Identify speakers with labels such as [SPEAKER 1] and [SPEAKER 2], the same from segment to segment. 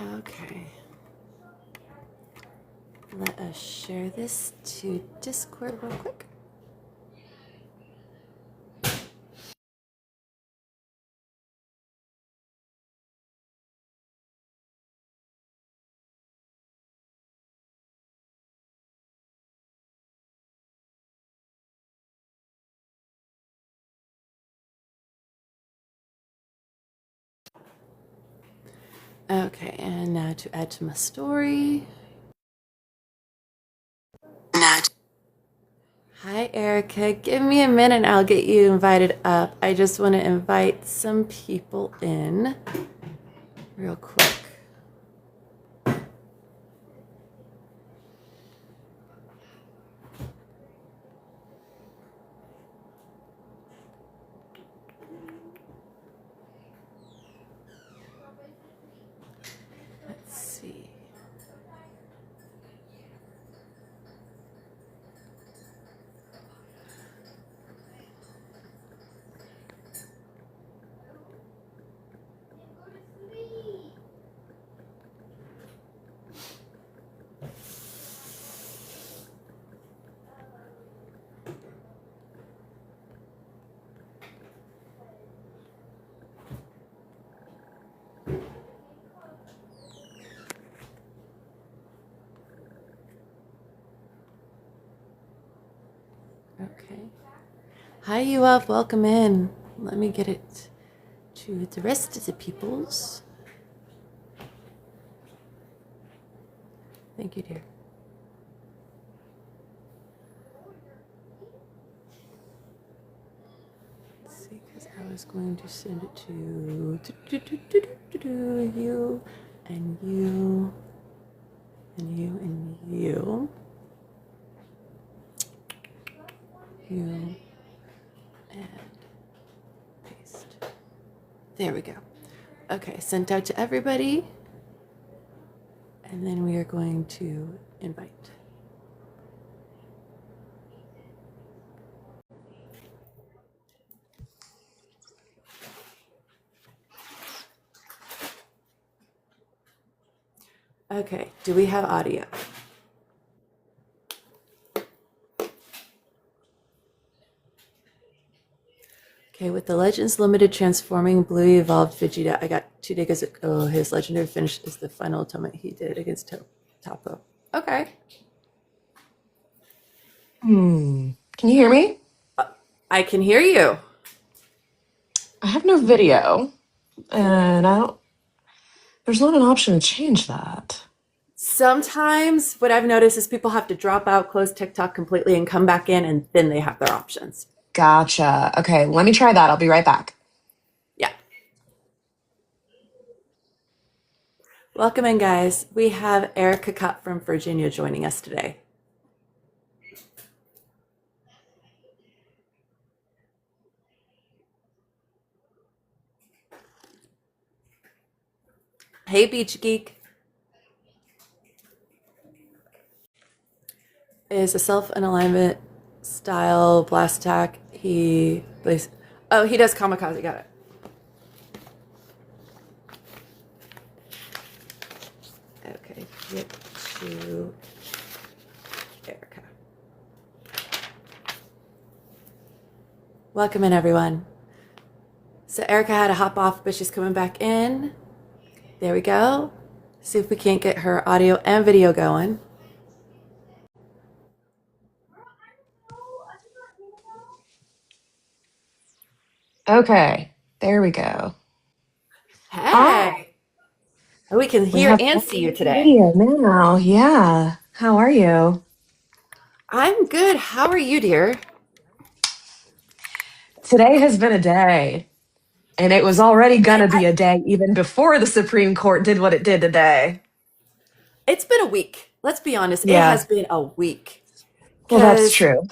[SPEAKER 1] Okay. Let us share this to Discord real quick. Okay, and now to add to my story. Hi, Erica. Give me a minute and I'll get you invited up. I just want to invite some people in real quick. Let's see. Okay. Hi, you up. Welcome in. Let me get it to the rest of the peoples. Thank you, dear. Let's see, because I was going to send it to you and you and you and you. You and paste. There we go. Okay, sent out to everybody. And then we are going to invite. Okay, do we have audio? Okay, with the Legends Limited transforming Blue evolved Vegeta, I got 2 days ago. His legendary finish is the final atonement he did against Topo. Okay.
[SPEAKER 2] Can you hear me?
[SPEAKER 1] I can hear you.
[SPEAKER 2] I have no video, and there's not an option to change that.
[SPEAKER 1] Sometimes what I've noticed is people have to drop out, close TikTok completely, and come back in, and then they have their options.
[SPEAKER 2] Gotcha. Okay, let me try that. I'll be right back.
[SPEAKER 1] Yeah. Welcome in, guys. We have Ericka Kopp from Virginia joining us today. Hey, Beach Geek. Is a self and alignment style blast attack. He plays. Oh, he does kamikaze. Got it. Okay, get to Ericka. Welcome in, everyone. So Ericka had to hop off, but she's coming back in. There we go. See if we can't get her audio and video going.
[SPEAKER 2] Okay, there we go.
[SPEAKER 1] Hey, we can
[SPEAKER 2] We
[SPEAKER 1] hear
[SPEAKER 2] have
[SPEAKER 1] and see you today.
[SPEAKER 2] video now. Yeah. How are you?
[SPEAKER 1] I'm good. How are you, dear?
[SPEAKER 2] Today has been a day, and it was already gonna be a day even before the Supreme Court did what it did today.
[SPEAKER 1] It's been a week. Let's be honest. It
[SPEAKER 2] Yeah.
[SPEAKER 1] has been a week.
[SPEAKER 2] Well, that's
[SPEAKER 1] Because
[SPEAKER 2] true.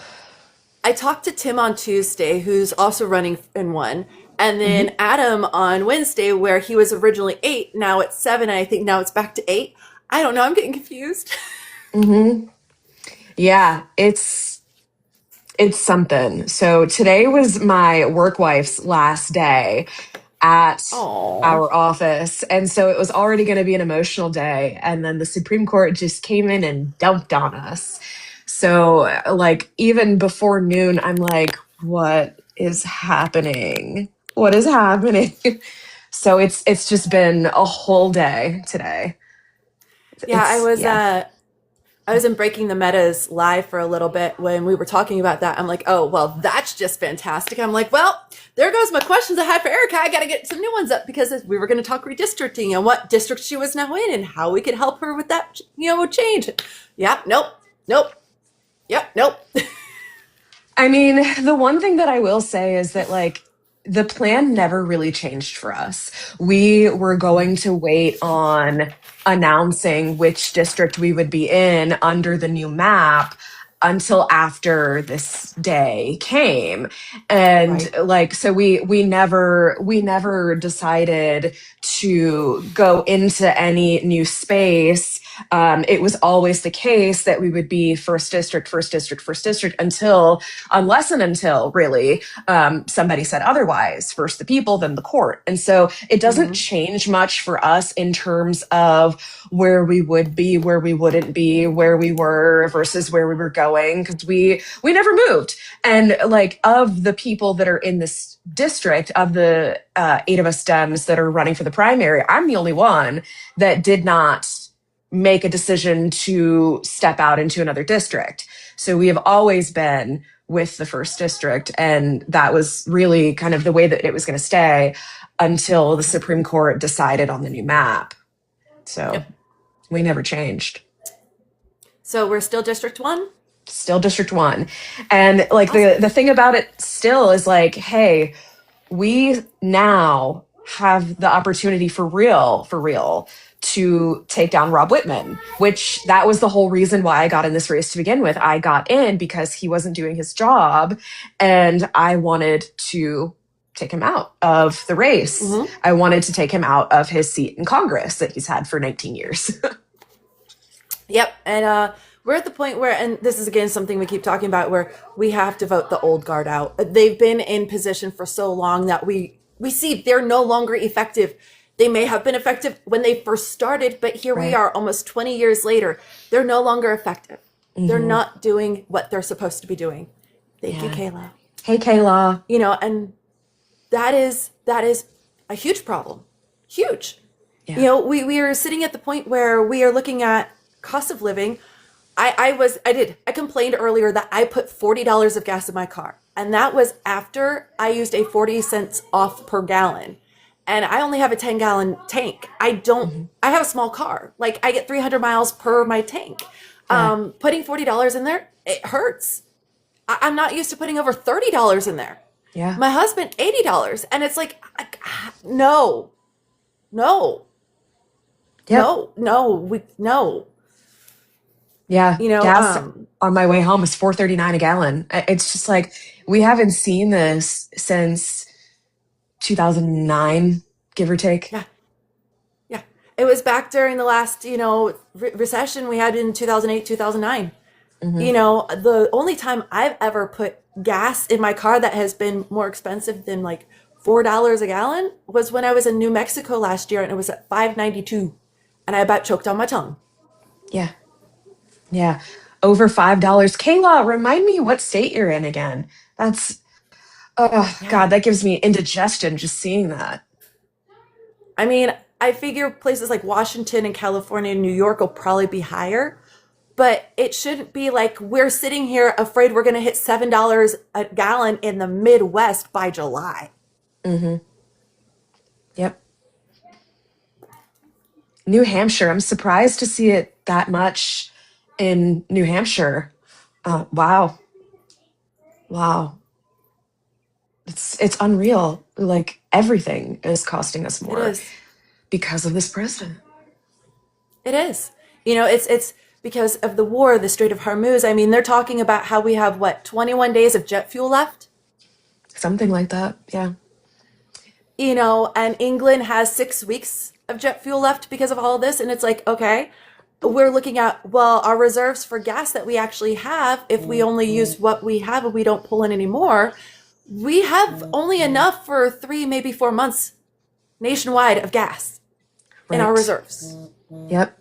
[SPEAKER 1] I talked to Tim on Tuesday, who's also running in one, and
[SPEAKER 2] hmm
[SPEAKER 1] then Adam on Wednesday, where he was originally 8, now it's 7, and I think now it's back to 8. I don't know. I'm getting confused.
[SPEAKER 2] hmm Yeah, it's something. So today was my work wife's last day. at
[SPEAKER 1] Oh,
[SPEAKER 2] our office. And so it was already going to be an emotional day. And then the Supreme Court just came in and dumped on us. So, like, even before noon, I'm like, what is happening? What is happening? So it's just been a whole day today.
[SPEAKER 1] yeah.
[SPEAKER 2] It's yeah.
[SPEAKER 1] I was in Breaking the Metas live for a little bit when we were talking about that. I'm like, oh, well, that's just fantastic. I'm like, well, there goes my questions I had for Ericka. I got to get some new ones up because we were going to talk redistricting and what district she was now in and how we could help her with that, change. Yeah, nope, nope, yep, nope.
[SPEAKER 2] I mean, the one thing that I will say is that, like, the plan never really changed for us. We were going to wait on announcing which district we would be in under the new map until after this day came. And
[SPEAKER 1] Right.
[SPEAKER 2] like, so we never decided to go into any new space. It was always the case that we would be first district, first district, first district unless and until really somebody said otherwise. First the people, then the court. And so it doesn't
[SPEAKER 1] Mm-hmm.
[SPEAKER 2] change much for us in terms of where we would be, where we wouldn't be, where we were versus where we were going, because we never moved. And like, of the people that are in this district, of the 8 of us Dems that are running for the primary, I'm the only one that did not make a decision to step out into another district. So we have always been with the first district, and that was really kind of the way that it was going to stay until the Supreme Court decided on the new map. So
[SPEAKER 1] Yep.
[SPEAKER 2] we never changed.
[SPEAKER 1] So we're still District 1?
[SPEAKER 2] Still District 1. And like,
[SPEAKER 1] Awesome.
[SPEAKER 2] the thing about it still is like, hey, we now have the opportunity for real to take down Rob Whitman, which that was the whole reason why I got in this race to begin with. I got in because he wasn't doing his job and I wanted to take him out of the race.
[SPEAKER 1] Mm-hmm.
[SPEAKER 2] I wanted to take him out of his seat in Congress that he's had for 19 years.
[SPEAKER 1] Yep. And we're at the point where, and this is again something we keep talking about, where we have to vote the old guard out. They've been in position for so long that we see they're no longer effective. They may have been effective when they first started, but here we
[SPEAKER 2] Right.
[SPEAKER 1] are almost 20 years later. They're no longer effective. They're
[SPEAKER 2] Mm-hmm.
[SPEAKER 1] not doing what they're supposed to be doing. Thank you,
[SPEAKER 2] Yeah.
[SPEAKER 1] Kayla.
[SPEAKER 2] Hey, Kayla.
[SPEAKER 1] And that is a huge problem. Huge.
[SPEAKER 2] Yeah.
[SPEAKER 1] We are sitting at the point where we are looking at cost of living. I complained earlier that I put $40 of gas in my car. And that was after I used a 40 cents off per gallon. And I only have a 10-gallon tank.
[SPEAKER 2] Mm-hmm.
[SPEAKER 1] I have a small car. Like, I get 300 miles per my tank.
[SPEAKER 2] Yeah.
[SPEAKER 1] Putting $40 in there, it hurts. I'm not used to putting over $30 in there.
[SPEAKER 2] Yeah.
[SPEAKER 1] My husband, $80. And it's like, no, no,
[SPEAKER 2] Yep.
[SPEAKER 1] no.
[SPEAKER 2] Yeah.
[SPEAKER 1] You know,
[SPEAKER 2] Gas on my way home is $4.39 a gallon. It's just like, we haven't seen this since 2009, give or take.
[SPEAKER 1] Yeah. Yeah. It was back during the last, recession we had in 2008, 2009.
[SPEAKER 2] Mm-hmm.
[SPEAKER 1] The only time I've ever put gas in my car that has been more expensive than like $4 a gallon was when I was in New Mexico last year and it was at $5.92 and I about choked on my tongue.
[SPEAKER 2] Yeah. Yeah. Over $5. Kayla, remind me what state you're in again. That's, oh,
[SPEAKER 1] Yeah.
[SPEAKER 2] God, that gives me indigestion just seeing that.
[SPEAKER 1] I mean, I figure places like Washington and California and New York will probably be higher, but it shouldn't be like we're sitting here afraid we're going to hit $7 a gallon in the Midwest by July.
[SPEAKER 2] Mm-hmm. Yep. New Hampshire. I'm surprised to see it that much in New Hampshire. Wow. Wow. It's unreal. Like, everything is costing us
[SPEAKER 1] It
[SPEAKER 2] more
[SPEAKER 1] is.
[SPEAKER 2] because of this president.
[SPEAKER 1] It is. It's because of the war, the Strait of Hormuz. I mean, they're talking about how we have 21 days of jet fuel left.
[SPEAKER 2] Something like that. Yeah.
[SPEAKER 1] And England has 6 weeks of jet fuel left because of all of this. And it's like, okay, we're looking at, well, our reserves for gas that we actually have, if we only use what we have and we don't pull in anymore, we have only enough for 3, maybe 4 months nationwide of gas in our
[SPEAKER 2] Right.
[SPEAKER 1] reserves.
[SPEAKER 2] Yep.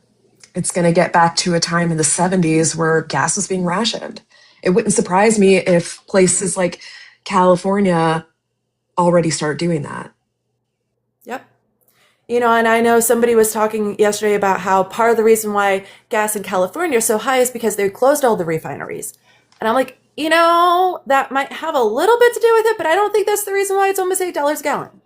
[SPEAKER 2] It's going to get back to a time in the 70s where gas was being rationed. It wouldn't surprise me if places like California already start doing that.
[SPEAKER 1] Yep. And I know somebody was talking yesterday about how part of the reason why gas in California is so high is because they closed all the refineries. And I'm like, that might have a little bit to do with it, but I don't think that's the reason why it's almost $8 a gallon.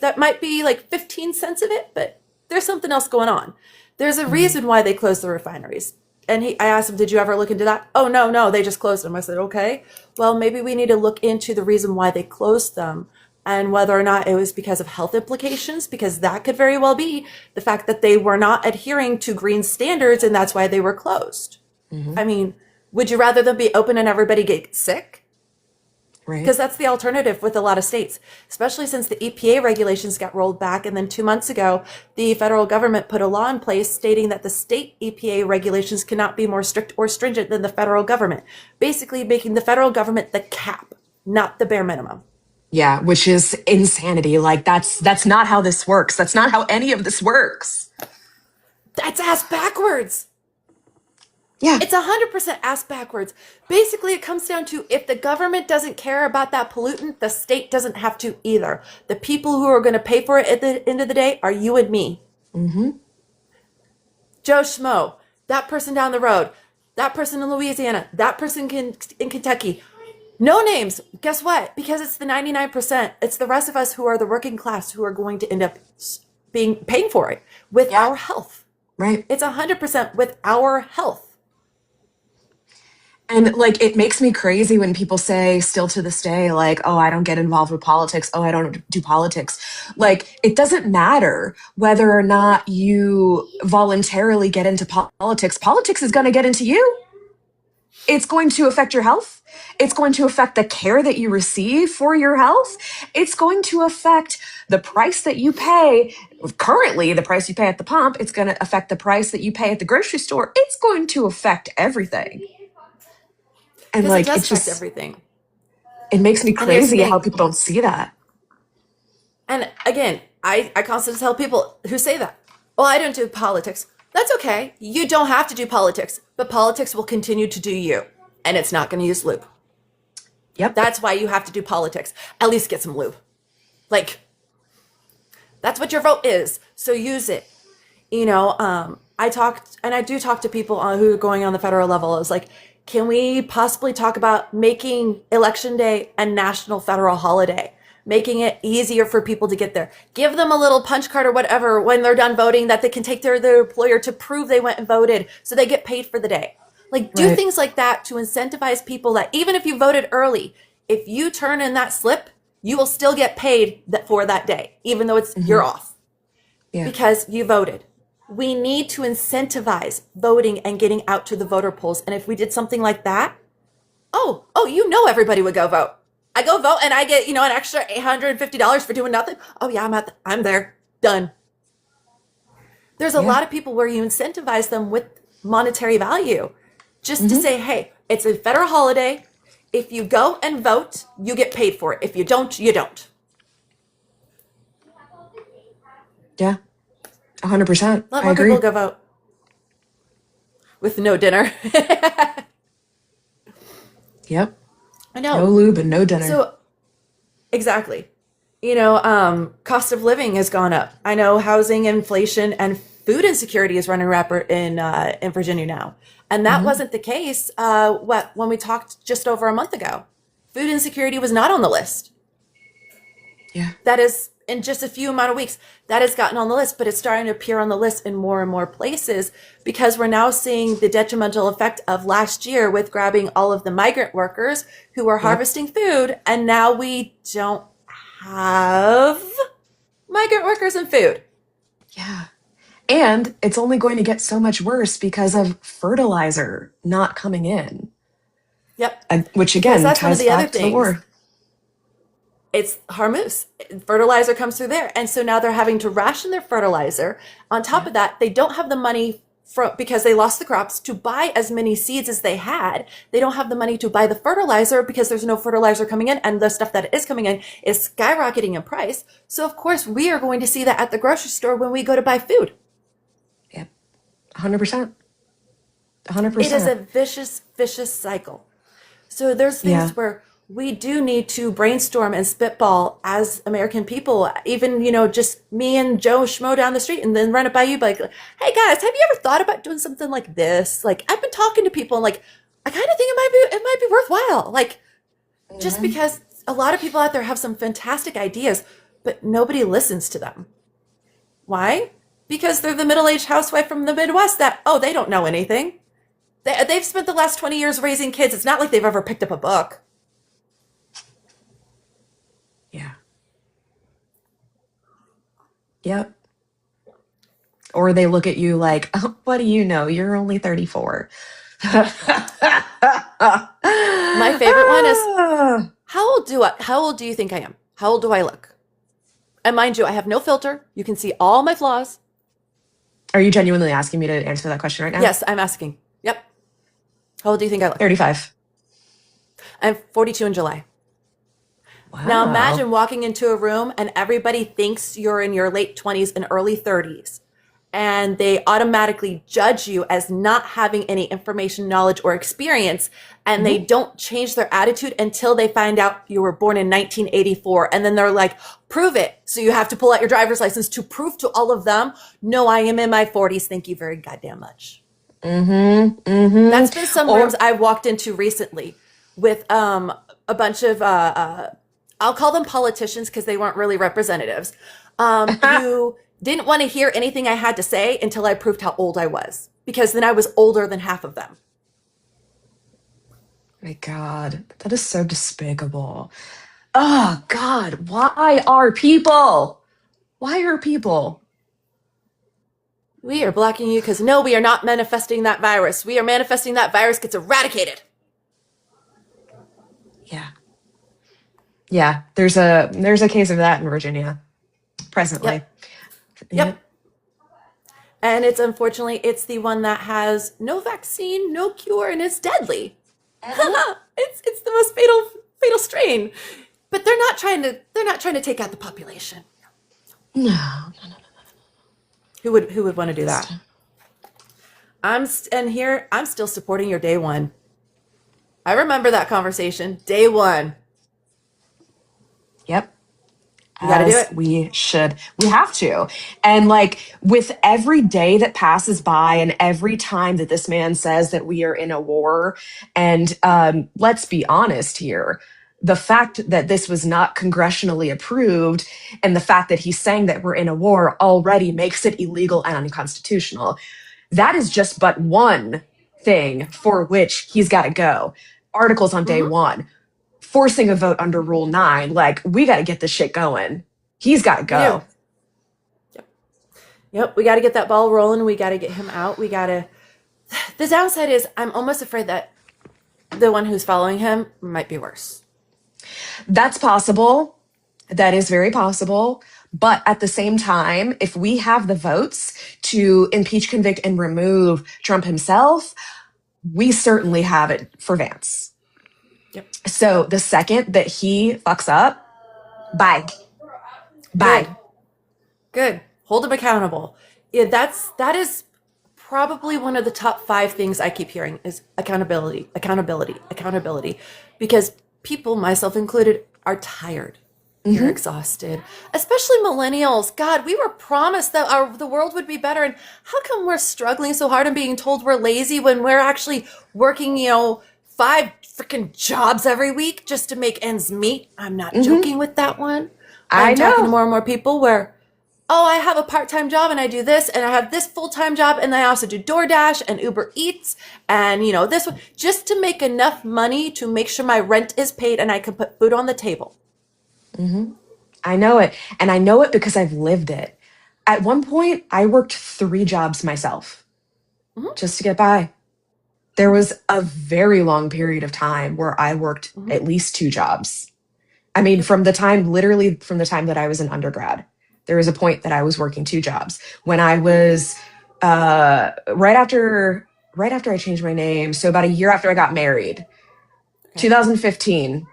[SPEAKER 1] That might be like 15 cents of it, but there's something else going on. There's a reason why they closed the refineries. And I asked him, did you ever look into that? Oh, no, they just closed them. I said, okay, well, maybe we need to look into the reason why they closed them and whether or not it was because of health implications, because that could very well be the fact that they were not adhering to green standards and that's why they were closed. I mean, would you rather them be open and everybody get sick?
[SPEAKER 2] Right.
[SPEAKER 1] Because that's the alternative with a lot of states, especially since the EPA regulations got rolled back. And then 2 months ago, the federal government put a law in place stating that the state EPA regulations cannot be more strict or stringent than the federal government, basically making the federal government the cap, not the bare minimum.
[SPEAKER 2] Yeah, which is insanity. Like that's not how this works. That's not how any of this works.
[SPEAKER 1] That's ass backwards.
[SPEAKER 2] Yeah.
[SPEAKER 1] It's 100% ass backwards. Basically, it comes down to if the government doesn't care about that pollutant, the state doesn't have to either. The people who are going to pay for it at the end of the day are you and me. Joe Schmo, that person down the road, that person in Louisiana, that person in Kentucky. No names. Guess what? Because it's the 99%. It's the rest of us who are the working class who are going to end up paying for it with our health.
[SPEAKER 2] Right.
[SPEAKER 1] It's 100% with our health.
[SPEAKER 2] And like, it makes me crazy when people say still to this day, like, oh, I don't get involved with politics. Oh, I don't do politics. Like, it doesn't matter whether or not you voluntarily get into politics. Politics is going to get into you. It's going to affect your health. It's going to affect the care that you receive for your health. It's going to affect the price that you pay. Currently, the price you pay at the pump. It's going to affect the price that you pay at the grocery store. It's going to affect everything. And
[SPEAKER 1] Because
[SPEAKER 2] like,
[SPEAKER 1] it does
[SPEAKER 2] it
[SPEAKER 1] affect
[SPEAKER 2] just,
[SPEAKER 1] everything.
[SPEAKER 2] it makes me
[SPEAKER 1] And here's the
[SPEAKER 2] crazy how
[SPEAKER 1] thing.
[SPEAKER 2] people don't see that.
[SPEAKER 1] And again, I constantly tell people who say that, well, I don't do politics. That's okay. You don't have to do politics, but politics will continue to do you. And it's not going to use lube.
[SPEAKER 2] Yep.
[SPEAKER 1] That's why you have to do politics. At least get some lube. Like, that's what your vote is. So use it. I do talk to people who are going on the federal level. I was like, can we possibly talk about making Election Day a national federal holiday? Making it easier for people to get there. Give them a little punch card or whatever when they're done voting that they can take their employer to prove they went and voted so they get paid for the day. Like, do
[SPEAKER 2] Right.
[SPEAKER 1] things like that to incentivize people that even if you voted early, if you turn in that slip, you will still get paid for that day, even though you're off
[SPEAKER 2] Yeah.
[SPEAKER 1] because you voted. We need to incentivize voting and getting out to the voter polls. And if we did something like that, everybody would go vote. I go vote and I get, an extra $850 for doing nothing. Oh yeah, I'm there. Done. There's a
[SPEAKER 2] Yeah.
[SPEAKER 1] lot of people where you incentivize them with monetary value just to say, hey, it's a federal holiday. If you go and vote, you get paid for it. If you don't, you don't.
[SPEAKER 2] Yeah. 100%.
[SPEAKER 1] Let
[SPEAKER 2] I
[SPEAKER 1] more
[SPEAKER 2] agree.
[SPEAKER 1] people go vote with no dinner.
[SPEAKER 2] Yep.
[SPEAKER 1] I know.
[SPEAKER 2] No lube and no dinner.
[SPEAKER 1] So, exactly. Cost of living has gone up. I know housing inflation and food insecurity is running rapid in Virginia now, and that wasn't the case. When we talked just over a month ago, food insecurity was not on the list.
[SPEAKER 2] Yeah.
[SPEAKER 1] That is in just a few amount of weeks that has gotten on the list, but it's starting to appear on the list in more and more places because we're now seeing the detrimental effect of last year with grabbing all of the migrant workers who were harvesting food. And now we don't have migrant workers and food.
[SPEAKER 2] Yeah. And it's only going to get so much worse because of fertilizer not coming in.
[SPEAKER 1] Yep.
[SPEAKER 2] Which
[SPEAKER 1] Because
[SPEAKER 2] again
[SPEAKER 1] that's one of
[SPEAKER 2] ties
[SPEAKER 1] the other
[SPEAKER 2] back to the
[SPEAKER 1] things.
[SPEAKER 2] war.
[SPEAKER 1] It's Hormuz. Fertilizer comes through there. And so now they're having to ration their fertilizer. On top of that, they don't have the money because they lost the crops to buy as many seeds as they had. They don't have the money to buy the fertilizer because there's no fertilizer coming in, and the stuff that is coming in is skyrocketing in price. So of course we are going to see that at the grocery store when we go to buy food.
[SPEAKER 2] Yep. 100%. 100%.
[SPEAKER 1] It is a vicious cycle. So there's things where we do need to brainstorm and spitball as American people, even, just me and Joe Schmo down the street, and then run it by you, like, hey guys, have you ever thought about doing something like this? Like, I've been talking to people and like, I kind of think it might be worthwhile. Like, just because a lot of people out there have some fantastic ideas, but nobody listens to them. Why? Because they're the middle-aged housewife from the Midwest that, they don't know anything. They've spent the last 20 years raising kids. It's not like they've ever picked up a book.
[SPEAKER 2] Yeah. Yep. Or they look at you like, oh, what do you know? You're only 34.
[SPEAKER 1] My favorite one is, how old do you think I am? How old do I look? And mind you, I have no filter. You can see all my flaws.
[SPEAKER 2] Are you genuinely asking me to answer that question right now?
[SPEAKER 1] Yes, I'm asking. Yep. How old do you think I look?
[SPEAKER 2] 35.
[SPEAKER 1] I'm 42 in July.
[SPEAKER 2] Wow.
[SPEAKER 1] Now imagine walking into a room and everybody thinks you're in your late 20s and early 30s. And they automatically judge you as not having any information, knowledge, or experience. And they don't change their attitude until they find out you were born in 1984. And then they're like, prove it. So you have to pull out your driver's license to prove to all of them, no, I am in my 40s. Thank you very goddamn much. That's been some rooms I've walked into recently with a bunch of, I'll call them politicians because they weren't really representatives, who didn't want to hear anything I had to say until I proved how old I was, because then I was older than half of them.
[SPEAKER 2] My God, that is so despicable. Oh, God, why are people?
[SPEAKER 1] We are blocking you because no, we are not manifesting that virus. We are manifesting that virus gets eradicated.
[SPEAKER 2] Yeah, there's a case of that in Virginia presently.
[SPEAKER 1] Yep. And it's the one that has no vaccine, no cure, and it's deadly. It's the most fatal strain. But they're not trying to take out the population.
[SPEAKER 2] No.
[SPEAKER 1] Who would want to do that? I'm still supporting your day one. I remember that conversation. Day one.
[SPEAKER 2] Yep.
[SPEAKER 1] You gotta do it.
[SPEAKER 2] We should. We have to. And like with every day that passes by and every time that this man says that we are in a war, and let's be honest here, the fact that this was not congressionally approved and the fact that he's saying that we're in a war already makes it illegal and unconstitutional. That is just but one thing for which he's got to go. Articles on day one. Forcing a vote under Rule 9, like, we got to get this shit going. He's got to go.
[SPEAKER 1] Yep, we got to get that ball rolling. We got to get him out. The downside is I'm almost afraid that the one who's following him might be worse.
[SPEAKER 2] That's possible. That is very possible. But at the same time, if we have the votes to impeach, convict, and remove Trump himself, we certainly have it for Vance.
[SPEAKER 1] Yep.
[SPEAKER 2] So the second that he fucks up, bye.
[SPEAKER 1] Good. Hold him accountable. Yeah, that is probably one of the top 5 things I keep hearing is accountability. Because people, myself included, are tired. You're exhausted. Especially millennials. God, we were promised that the world would be better. And how come we're struggling so hard and being told we're lazy when we're actually working, 5 freaking jobs every week just to make ends meet? I'm not joking with that one. I'm talking to more and more people where, I have a part-time job and I do this and I have this full-time job and I also do DoorDash and Uber Eats and, this one, just to make enough money to make sure my rent is paid and I can put food on the table.
[SPEAKER 2] I know it. And I know it because I've lived it. At one point, I worked 3 jobs myself just to get by. There was a very long period of time where I worked at least 2 jobs. I mean, literally from the time that I was an undergrad, there was a point that I was working 2 jobs. When I was right after I changed my name, so about a year after I got married,
[SPEAKER 1] Okay.
[SPEAKER 2] 2015.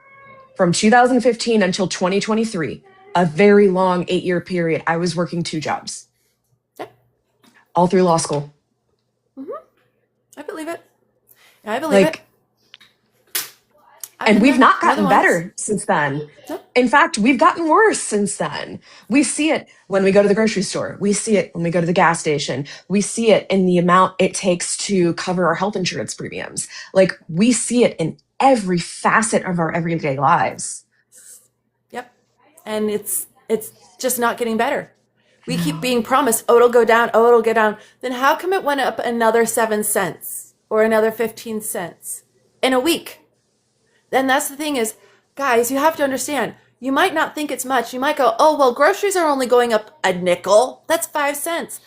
[SPEAKER 2] From 2015 until 2023, a very long 8-year period, I was working 2 jobs
[SPEAKER 1] Yep.
[SPEAKER 2] all through law school.
[SPEAKER 1] I believe it. I believe it.
[SPEAKER 2] Like,
[SPEAKER 1] I've
[SPEAKER 2] and
[SPEAKER 1] been
[SPEAKER 2] we've
[SPEAKER 1] there
[SPEAKER 2] not
[SPEAKER 1] more than
[SPEAKER 2] gotten
[SPEAKER 1] once.
[SPEAKER 2] better since then.
[SPEAKER 1] Yep.
[SPEAKER 2] In fact, we've gotten worse since then. We see it when we go to the grocery store. We see it when we go to the gas station. We see it in the amount it takes to cover our health insurance premiums. Like, we see it in every facet of our everyday lives.
[SPEAKER 1] Yep. And it's just not getting better. We keep being promised, oh, it'll go down, oh, it'll go down. Then how come it went up another 7 cents or another 15 cents in a week? Then that's the thing is, guys, you have to understand, you might not think it's much. You might go, oh, well, groceries are only going up a nickel. That's 5 cents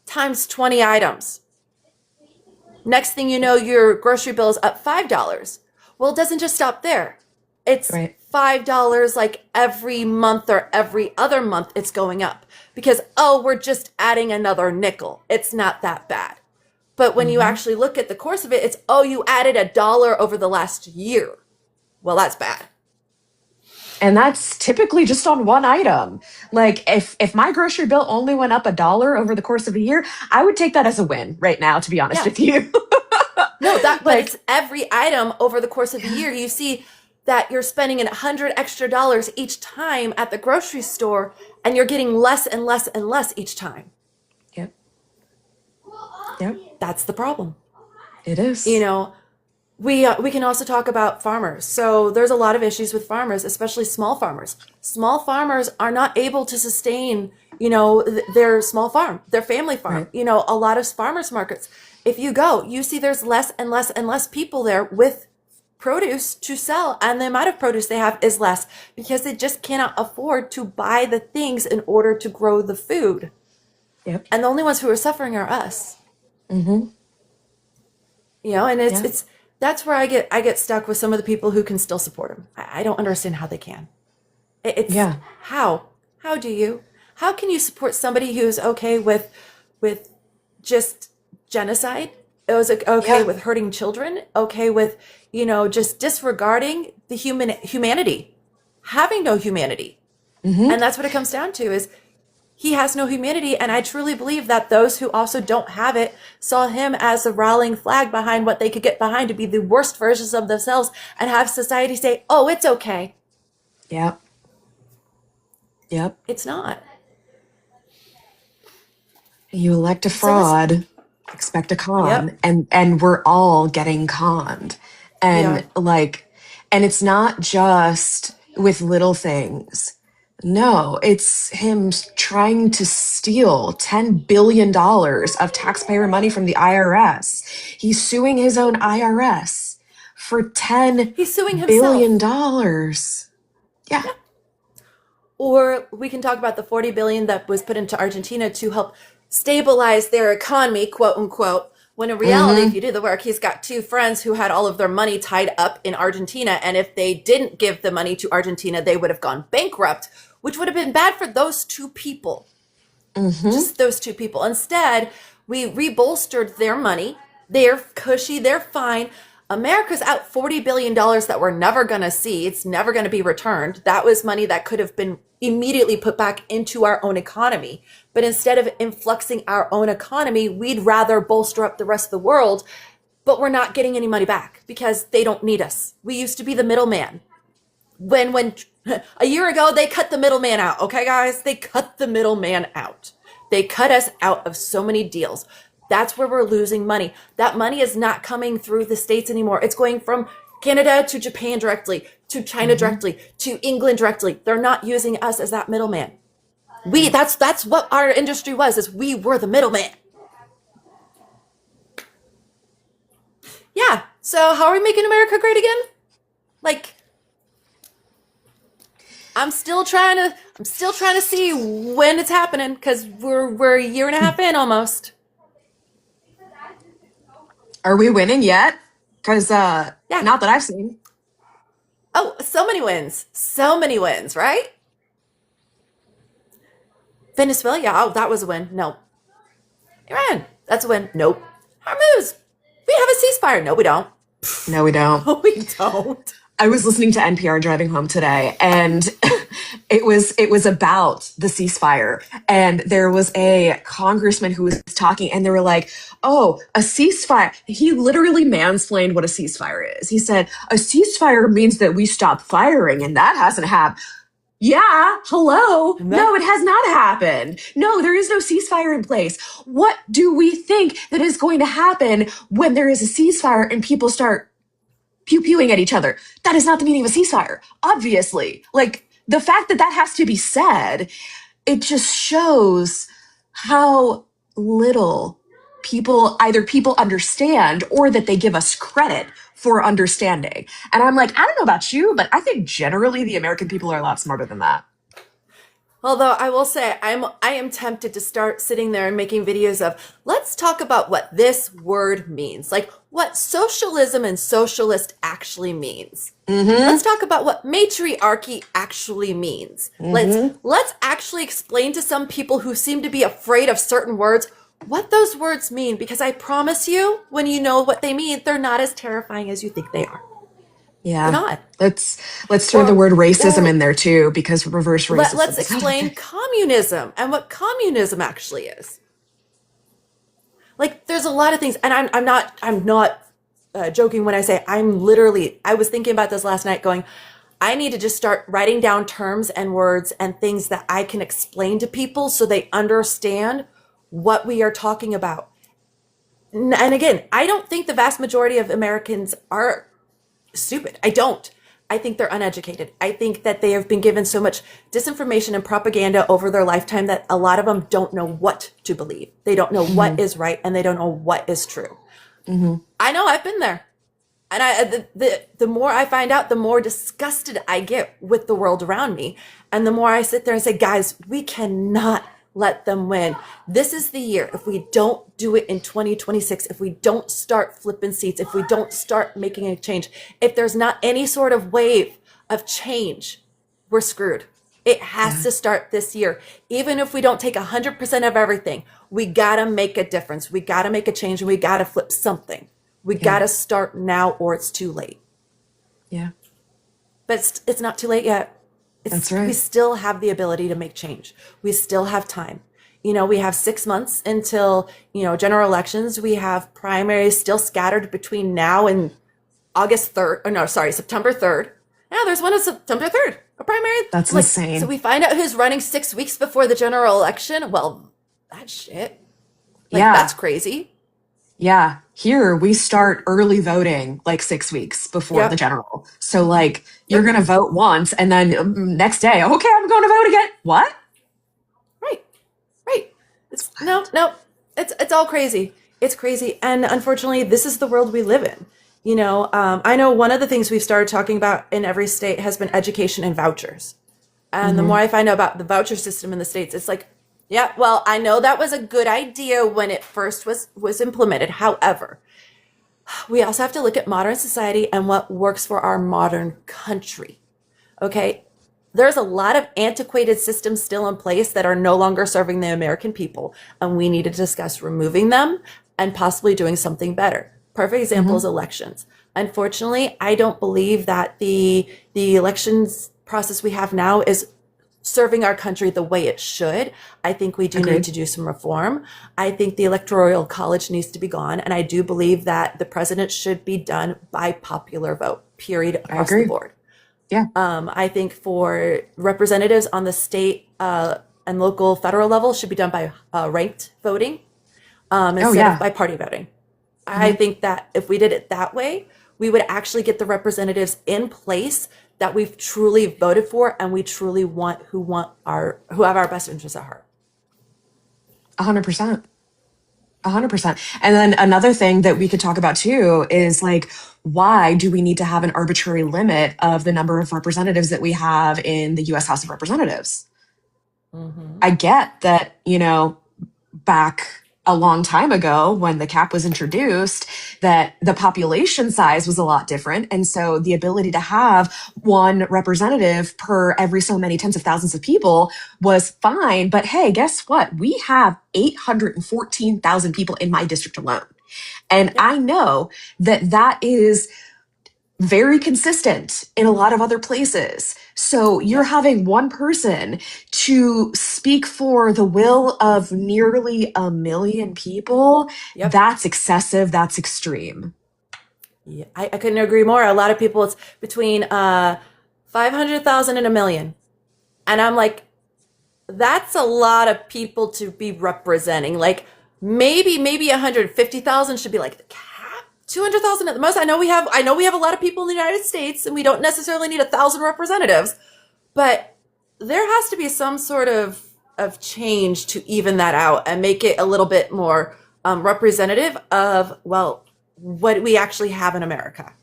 [SPEAKER 1] times 20 items. Next thing you know, your grocery bill is up $5. Well, it doesn't just stop there. It's
[SPEAKER 2] Right.
[SPEAKER 1] $5 like every month or every other month it's going up because, oh, we're just adding another nickel. It's not that bad. But when you actually look at the course of it, it's, oh, you added $1 over the last year. Well, that's bad.
[SPEAKER 2] And that's typically just on one item. Like, if my grocery bill only went up $1 over the course of a year, I would take that as a win right now, to be honest
[SPEAKER 1] Yeah.
[SPEAKER 2] with you.
[SPEAKER 1] No, but
[SPEAKER 2] Like,
[SPEAKER 1] it's every item over the course of the year. You see that you're spending $100 extra each time at the grocery store, and you're getting less and less and less each time.
[SPEAKER 2] yep. Yep.
[SPEAKER 1] That's the problem.
[SPEAKER 2] It is.
[SPEAKER 1] You know, we can also talk about farmers. So there's a lot of issues with farmers, especially small farmers. Small farmers are not able to sustain, their small farm, their family farm.
[SPEAKER 2] Right.
[SPEAKER 1] A lot of farmers markets. If you go, you see there's less and less and less people there with produce to sell, and the amount of produce they have is less because they just cannot afford to buy the things in order to grow the food.
[SPEAKER 2] Yep.
[SPEAKER 1] And the only ones who are suffering are us.
[SPEAKER 2] Mm-hmm.
[SPEAKER 1] And
[SPEAKER 2] Yeah.
[SPEAKER 1] it's that's where I get stuck with some of the people who can still support him. I don't understand how they can. It's
[SPEAKER 2] Yeah.
[SPEAKER 1] how do you? How can you support somebody who's okay with just genocide? It was okay
[SPEAKER 2] Yeah.
[SPEAKER 1] with hurting children, okay with, just disregarding the humanity, having no humanity.
[SPEAKER 2] Mm-hmm.
[SPEAKER 1] And that's what it comes down to is he has no humanity. And I truly believe that those who also don't have it saw him as a rallying flag behind what they could get behind to be the worst versions of themselves and have society say, oh, it's okay.
[SPEAKER 2] Yep. Yep.
[SPEAKER 1] It's not.
[SPEAKER 2] You elect a
[SPEAKER 1] So let's,
[SPEAKER 2] fraud, expect a con,
[SPEAKER 1] yep,
[SPEAKER 2] and we're all getting conned.
[SPEAKER 1] we are.
[SPEAKER 2] And and it's not just with little things. No, it's him trying to steal $10 billion of taxpayer money from the IRS. He's suing his own IRS for $10
[SPEAKER 1] He's suing
[SPEAKER 2] billion.
[SPEAKER 1] himself.
[SPEAKER 2] Yeah.
[SPEAKER 1] Or we can talk about the 40 billion that was put into Argentina to help stabilize their economy, quote unquote. When in reality, if
[SPEAKER 2] Mm-hmm.
[SPEAKER 1] you do the work, he's got 2 friends who had all of their money tied up in Argentina. And if they didn't give the money to Argentina, they would have gone bankrupt, which would have been bad for those 2 people.
[SPEAKER 2] Mm-hmm.
[SPEAKER 1] Just those 2 people. Instead, we rebolstered their money. They're cushy. They're fine. America's out $40 billion that we're never going to see. It's never going to be returned. That was money that could have been immediately put back into our own economy. But instead of influxing our own economy, we'd rather bolster up the rest of the world. But we're not getting any money back because they don't need us. We used to be the middleman. When a year ago, they cut the middleman out. Okay, guys, they cut the middleman out. They cut us out of so many deals. That's where we're losing money. That money is not coming through the States anymore. It's going from Canada to Japan directly, to China
[SPEAKER 2] Mm-hmm.
[SPEAKER 1] directly, to England directly. They're not using us as that middleman. That's what our industry was, is we were the middleman. Yeah. So how are we making America great again? Like, I'm still trying to see when it's happening because we're a year and a half in almost.
[SPEAKER 2] Are we winning yet? Because
[SPEAKER 1] Yeah.
[SPEAKER 2] not that I've seen.
[SPEAKER 1] Oh, so many wins, right? Venezuela, yeah, oh, that was a win. No, Iran, That's when, nope, Hormuz, we have a ceasefire. No, we don't.
[SPEAKER 2] No, we don't.
[SPEAKER 1] No, we don't.
[SPEAKER 2] I was listening to NPR driving home today, and it was about the ceasefire. And there was a congressman who was talking, and they were like, "Oh, a ceasefire." He literally mansplained what a ceasefire is. He said, "A ceasefire means that we stop firing, and that hasn't happened." Yeah, hello. No, it has not happened. No, there is no ceasefire in place. What do we think that is going to happen when there is a ceasefire and people start pew-pewing at each other? That is not the meaning of a ceasefire, obviously. Like, the fact that that has to be said, it just shows how little people understand, or that they give us credit for understanding. And I'm like, I don't know about you, but I think generally the American people are a lot smarter than that.
[SPEAKER 1] Although I will say I am tempted to start sitting there and making videos of, let's talk about what this word means, like what socialism and socialist actually means. Let's talk about what matriarchy actually means. Let's actually explain to some people who seem to be afraid of certain words what those words mean, because I promise you, when you know what they mean, they're not as terrifying as you think they are.
[SPEAKER 2] Yeah.
[SPEAKER 1] They're not.
[SPEAKER 2] Let's throw the word racism in there too, because reverse racism.
[SPEAKER 1] Let's explain communism and what communism actually is. Like, there's a lot of things, and I'm not joking when I say I was thinking about this last night, going, I need to just start writing down terms and words and things that I can explain to people so they understand what we are talking about. And again, I don't think the vast majority of Americans are stupid. I don't. I think they're uneducated. I think that they have been given so much disinformation and propaganda over their lifetime that a lot of them don't know what to believe. They don't know what is right, and they don't know what is true. I know, I've been there. And the more I find out, the more disgusted I get with the world around me. And the more I sit there and say, guys, we cannot let them win. This is the year. If we don't do it in 2026, if we don't start flipping seats, if we don't start making a change, if there's not any sort of wave of change, we're screwed. It has to start this year. Even if we don't take 100% of everything, we got to make a difference. We got to make a change, and we got to flip something. We got to start now, or it's too late.
[SPEAKER 2] Yeah.
[SPEAKER 1] But it's not too late yet.
[SPEAKER 2] That's right.
[SPEAKER 1] We still have the ability to make change. We still have time. We have 6 months until, general elections. We have primaries still scattered between now and September 3rd. Yeah, there's one on September 3rd, a primary.
[SPEAKER 2] That's insane.
[SPEAKER 1] So we find out who's running 6 weeks before the general election. Well, that's shit. That's crazy.
[SPEAKER 2] Yeah. Here we start early voting 6 weeks before the general. So you're going to vote once, and then next day, okay, I'm going to vote again. What?
[SPEAKER 1] Right. No. It's all crazy. It's crazy. And unfortunately, this is the world we live in. I know one of the things we've started talking about in every state has been education and vouchers. And the more I find out about the voucher system in the States, it's like, yeah, well, I know that was a good idea when it first was implemented. However, we also have to look at modern society and what works for our modern country. Okay? There's a lot of antiquated systems still in place that are no longer serving the American people, and we need to discuss removing them and possibly doing something better. Perfect example is elections. Unfortunately, I don't believe that the elections process we have now is serving our country the way it should. I think we do need to do some reform. I think the electoral college needs to be gone. And I do believe that the president should be done by popular vote, period, across the board.
[SPEAKER 2] Yeah.
[SPEAKER 1] I think for representatives on the state and local federal level should be done by ranked voting instead of by party voting. I think that if we did it that way, we would actually get the representatives in place that we've truly voted for, and we truly want who have our best interests at heart.
[SPEAKER 2] 100%. 100%. And then another thing that we could talk about too is why do we need to have an arbitrary limit of the number of representatives that we have in the U.S. House of Representatives? I get that, back a long time ago when the cap was introduced that the population size was a lot different. And so the ability to have one representative per every so many tens of thousands of people was fine. But hey, guess what? We have 814,000 people in my district alone. And
[SPEAKER 1] Yep.
[SPEAKER 2] I know that that is very consistent in a lot of other places. So you're
[SPEAKER 1] Yep.
[SPEAKER 2] having one person to speak for the will of nearly a million people.
[SPEAKER 1] Yep.
[SPEAKER 2] That's excessive. That's extreme.
[SPEAKER 1] Yeah, I couldn't agree more. A lot of people, it's between 500,000 and a million. And I'm like, that's a lot of people to be representing. Like maybe 150,000 should be like the cap. 200,000 at the most. I know we have a lot of people in the United States and we don't necessarily need 1,000 representatives, but there has to be some sort of change to even that out and make it a little bit more representative of, well, what we actually have in America.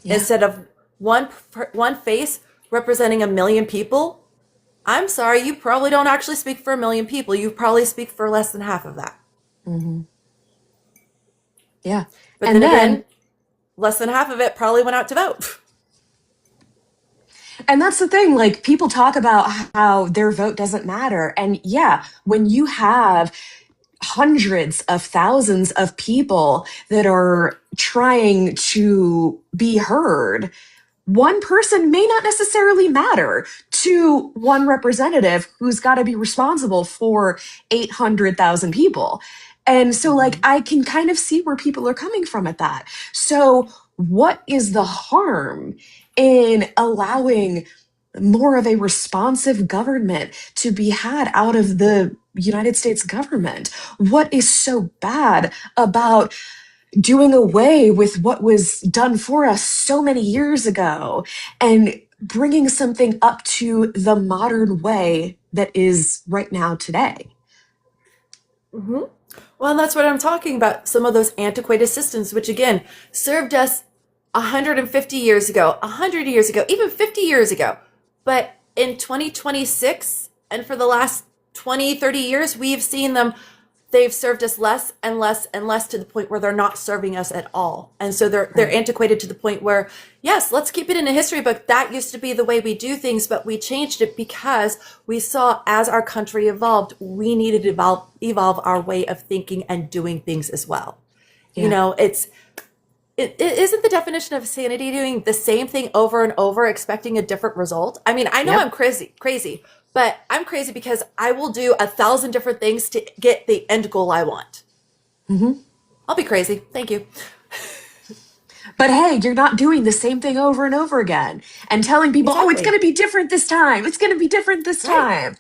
[SPEAKER 2] Yeah.
[SPEAKER 1] Instead of one face representing a million people, I'm sorry, you probably don't actually speak for a million people. You probably speak for less than half of that.
[SPEAKER 2] Mm-hmm. Yeah.
[SPEAKER 1] But
[SPEAKER 2] And
[SPEAKER 1] then
[SPEAKER 2] then,
[SPEAKER 1] again, less than half of it probably went out to vote.
[SPEAKER 2] and that's the thing, like people talk about how their vote doesn't matter. And yeah, when you have hundreds of thousands of people that are trying to be heard, one person may not necessarily matter to one representative who's got to be responsible for 800,000 people. And so, like, I can kind of see where people are coming from at that. So, what is the harm in allowing more of a responsive government to be had out of the United States government? What is so bad about doing away with what was done for us so many years ago and bringing something up to the modern way that is right now today?
[SPEAKER 1] Mm-hmm. Well, and that's what I'm talking about. Some of those antiquated systems, which again served us 150 years ago, 100 years ago, even 50 years ago. But in 2026 and for the last 20, 30 years, we've seen them. They've served us less and less and less to the point where they're not serving us at all. And so they're antiquated to the point where, yes, let's keep it in a history book. That used to be the way we do things, but we changed it because we saw as our country evolved, we needed to evolve our way of thinking and doing things as well.
[SPEAKER 2] Yeah.
[SPEAKER 1] You know, it isn't the definition of sanity doing the same thing over and over, expecting a different result. I mean, I know
[SPEAKER 2] Yep.
[SPEAKER 1] I'm crazy, but I'm crazy because I will do 1,000 different things to get the end goal I want.
[SPEAKER 2] Mm-hmm.
[SPEAKER 1] I'll be crazy. Thank you.
[SPEAKER 2] But hey, you're not doing the same thing over and over again and telling people, oh, it's
[SPEAKER 1] Exactly.
[SPEAKER 2] going to be different this time. It's going to be different this
[SPEAKER 1] Right.
[SPEAKER 2] time.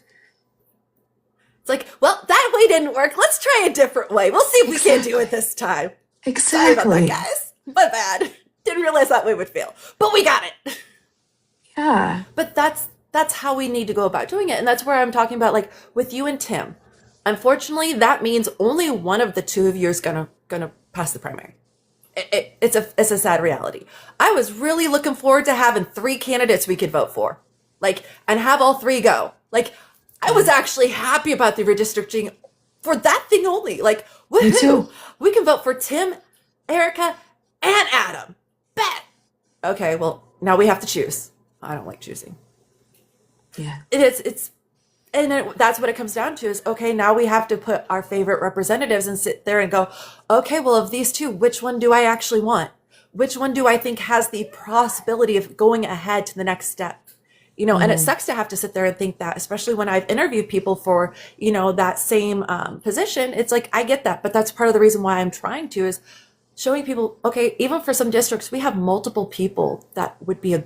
[SPEAKER 1] It's like, well, that way didn't work. Let's try a different way. We'll see if we can't do it this time. Sorry about that,
[SPEAKER 2] Exactly.
[SPEAKER 1] guys. My bad. Didn't realize that way would fail, but we got it.
[SPEAKER 2] Yeah.
[SPEAKER 1] But that's how we need to go about doing it. And that's where I'm talking about, like with you and Tim. Unfortunately, that means only one of the two of you is gonna pass the primary. It's a sad reality. I was really looking forward to having 3 candidates we could vote for, like, and have all 3 go. Like, I was actually happy about the redistricting for that thing only. Like,
[SPEAKER 2] Me
[SPEAKER 1] woohoo!
[SPEAKER 2] too.
[SPEAKER 1] We can vote for Tim, Ericka, and Adam. Bet. Okay, well, now we have to choose. I don't like choosing.
[SPEAKER 2] Yeah.
[SPEAKER 1] That's what it comes down to is, okay, now we have to put our favorite representatives and sit there and go, okay, well, of these two, which one do I actually want? Which one do I think has the possibility of going ahead to the next step? You know, and it sucks to have to sit there and think that, especially when I've interviewed people for, you know, that same position. It's like, I get that, but that's part of the reason why I'm trying to is showing people, okay, even for some districts, we have multiple people that would be a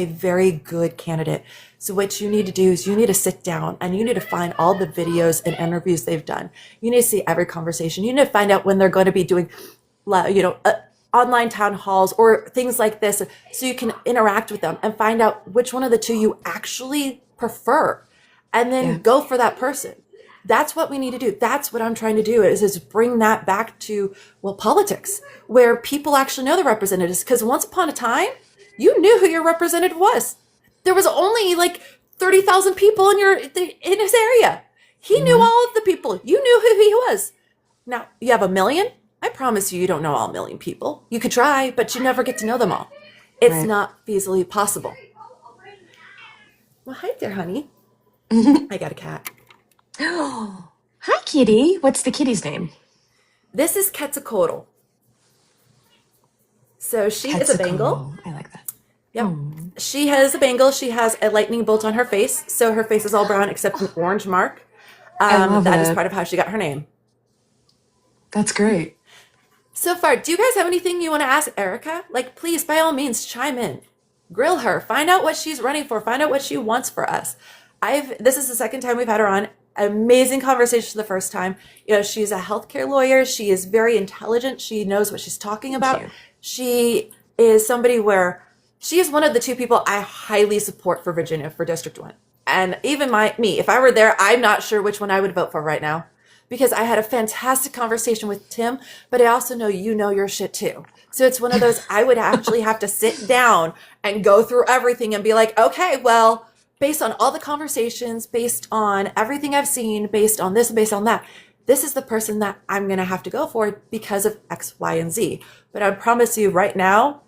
[SPEAKER 1] very good candidate. So what you need to do is you need to sit down and you need to find all the videos and interviews they've done. You need to see every conversation. You need to find out when they're going to be doing, you know, online town halls or things like this, so you can interact with them and find out which one of the two you actually prefer, and then go for that person. That's what we need to do. That's what I'm trying to do is bring that back to, well, politics, where people actually know the representatives. Because once upon a time, you knew who your representative was. There was only like 30,000 people in his area. He knew all of the people. You knew who he was. Now, you have a million? I promise you, you don't know all 1 million people. You could try, but you never get to know them all. It's
[SPEAKER 2] Right.
[SPEAKER 1] not feasibly possible. Well, hi there, honey. I got a cat.
[SPEAKER 2] Hi, kitty. What's the kitty's name?
[SPEAKER 1] This is Quetzalcoatl. So she is a Bengal.
[SPEAKER 2] Quetzalcoatl. I like that.
[SPEAKER 1] Yep.
[SPEAKER 2] Oh,
[SPEAKER 1] She has a Bengal. She has a lightning bolt on her face. So her face is all brown except an orange mark.
[SPEAKER 2] I love
[SPEAKER 1] That is
[SPEAKER 2] it.
[SPEAKER 1] part of how she got her name.
[SPEAKER 2] That's great.
[SPEAKER 1] So far, do you guys have anything you want to ask Ericka? Like, please, by all means, chime in. Grill her. Find out what she's running for. Find out what she wants for us. This is the second time we've had her on. Amazing conversation the first time. You know, she's a healthcare lawyer. She is very intelligent. She knows what she's talking
[SPEAKER 2] Thank
[SPEAKER 1] about.
[SPEAKER 2] you.
[SPEAKER 1] She is somebody where she is one of the two people I highly support for Virginia for District 1. And even me, if I were there, I'm not sure which one I would vote for right now because I had a fantastic conversation with Tim, but I also know you know your shit too. So it's one of those I would actually have to sit down and go through everything and be like, okay, well, based on all the conversations, based on everything I've seen, based on this and based on that, this is the person that I'm going to have to go for because of X, Y, and Z. But I promise you right now,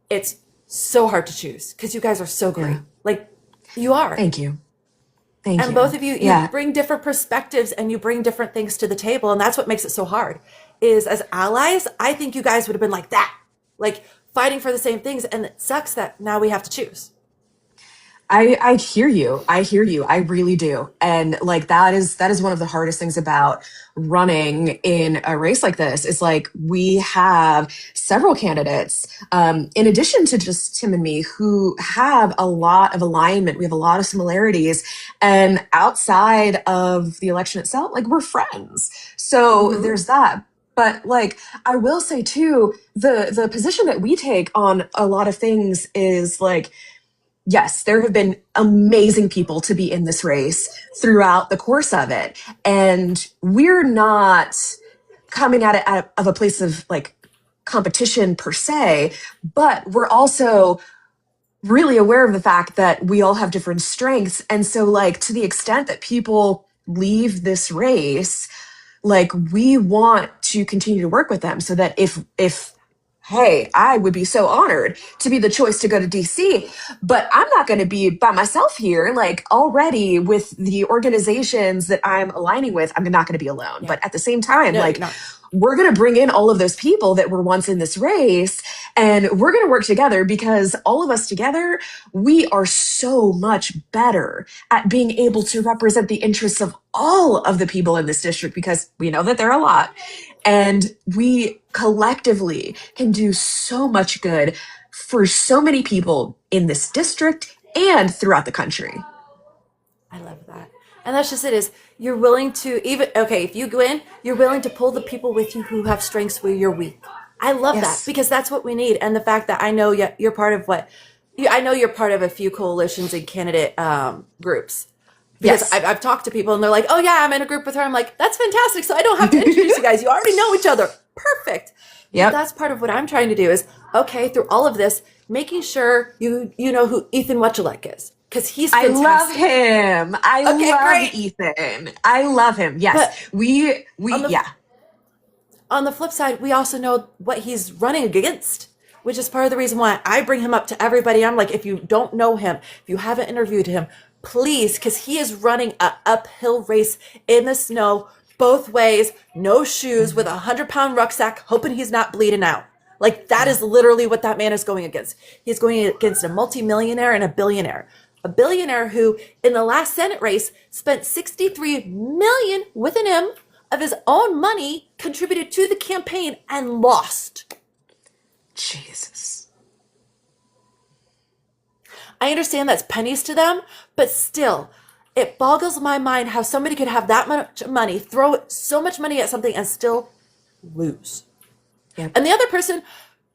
[SPEAKER 1] it's so hard to choose because you guys are so great.
[SPEAKER 2] Yeah.
[SPEAKER 1] Like, you are.
[SPEAKER 2] Thank you. Thank
[SPEAKER 1] And
[SPEAKER 2] you.
[SPEAKER 1] both of you
[SPEAKER 2] Yeah.
[SPEAKER 1] bring different perspectives and you bring different things to the table. And that's what makes it so hard is as allies, I think you guys would have been like that, like fighting for the same things. And it sucks that now we have to choose.
[SPEAKER 2] I hear you. I hear you. I really do. And like that is one of the hardest things about running in a race like this is like we have several candidates, in addition to just Tim and me, who have a lot of alignment. We have a lot of similarities. And outside of the election itself, like we're friends. So
[SPEAKER 1] Mm-hmm.
[SPEAKER 2] there's that. But like I will say too, the position that we take on a lot of things is like yes, there have been amazing people to be in this race throughout the course of it. And we're not coming at it of a place of like competition per se, but we're also really aware of the fact that we all have different strengths. And so, like, to the extent that people leave this race, like, we want to continue to work with them so that if hey, I would be so honored to be the choice to go to DC, but I'm not going to be by myself here. Like already with the organizations that I'm aligning with, I'm not going to be alone.
[SPEAKER 1] Yeah.
[SPEAKER 2] But at the same time,
[SPEAKER 1] No, you're
[SPEAKER 2] like
[SPEAKER 1] not.
[SPEAKER 2] we're going to bring in all of those people that were once in this race and we're going to work together because all of us together, we are so much better at being able to represent the interests of all of the people in this district because we know that there are a lot. And we collectively can do so much good for so many people in this district and throughout the country.
[SPEAKER 1] I love that. And that's just it is you're willing to even okay, if you go in, you're willing to pull the people with you who have strengths where you're weak. I love that
[SPEAKER 2] Yes.
[SPEAKER 1] because that's what we need. And the fact that I know you're part of I know you're part of a few coalitions and candidate groups. Because
[SPEAKER 2] Yes.
[SPEAKER 1] I've talked to people and they're like, oh yeah, I'm in a group with her. I'm like, that's fantastic. So I don't have to introduce you guys. You already know each other. Perfect. But
[SPEAKER 2] Yep.
[SPEAKER 1] that's part of what I'm trying to do is, okay, through all of this, making sure you know who Ethan Wetchelek is. Because he's
[SPEAKER 2] I love
[SPEAKER 1] fantastic.
[SPEAKER 2] him. I
[SPEAKER 1] Okay,
[SPEAKER 2] love
[SPEAKER 1] great.
[SPEAKER 2] Ethan. I love him. Yes.
[SPEAKER 1] But
[SPEAKER 2] We
[SPEAKER 1] on the
[SPEAKER 2] yeah.
[SPEAKER 1] on the flip side, we also know what he's running against, which is part of the reason why I bring him up to everybody. I'm like, if you don't know him, if you haven't interviewed him, please, because he is running an uphill race in the snow, both ways, no shoes, with 100-pound rucksack, hoping he's not bleeding out. Like that
[SPEAKER 2] Yeah.
[SPEAKER 1] is literally what that man is going against. He's going against a multimillionaire and a billionaire. A billionaire who, in the last Senate race, spent 63 million with an M of his own money, contributed to the campaign, and lost.
[SPEAKER 2] Jesus.
[SPEAKER 1] I understand that's pennies to them, but still, it boggles my mind how somebody could have that much money, throw so much money at something, and still lose.
[SPEAKER 2] Yep.
[SPEAKER 1] And the other person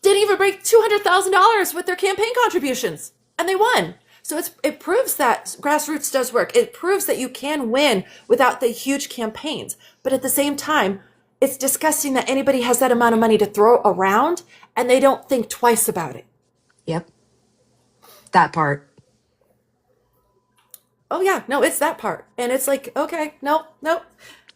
[SPEAKER 1] didn't even break $200,000 with their campaign contributions, and they won. So it proves that grassroots does work. It proves that you can win without the huge campaigns. But at the same time, it's disgusting that anybody has that amount of money to throw around and they don't think twice about it.
[SPEAKER 2] Yep. That part.
[SPEAKER 1] Oh yeah, no, it's that part. And it's like, okay, no, no,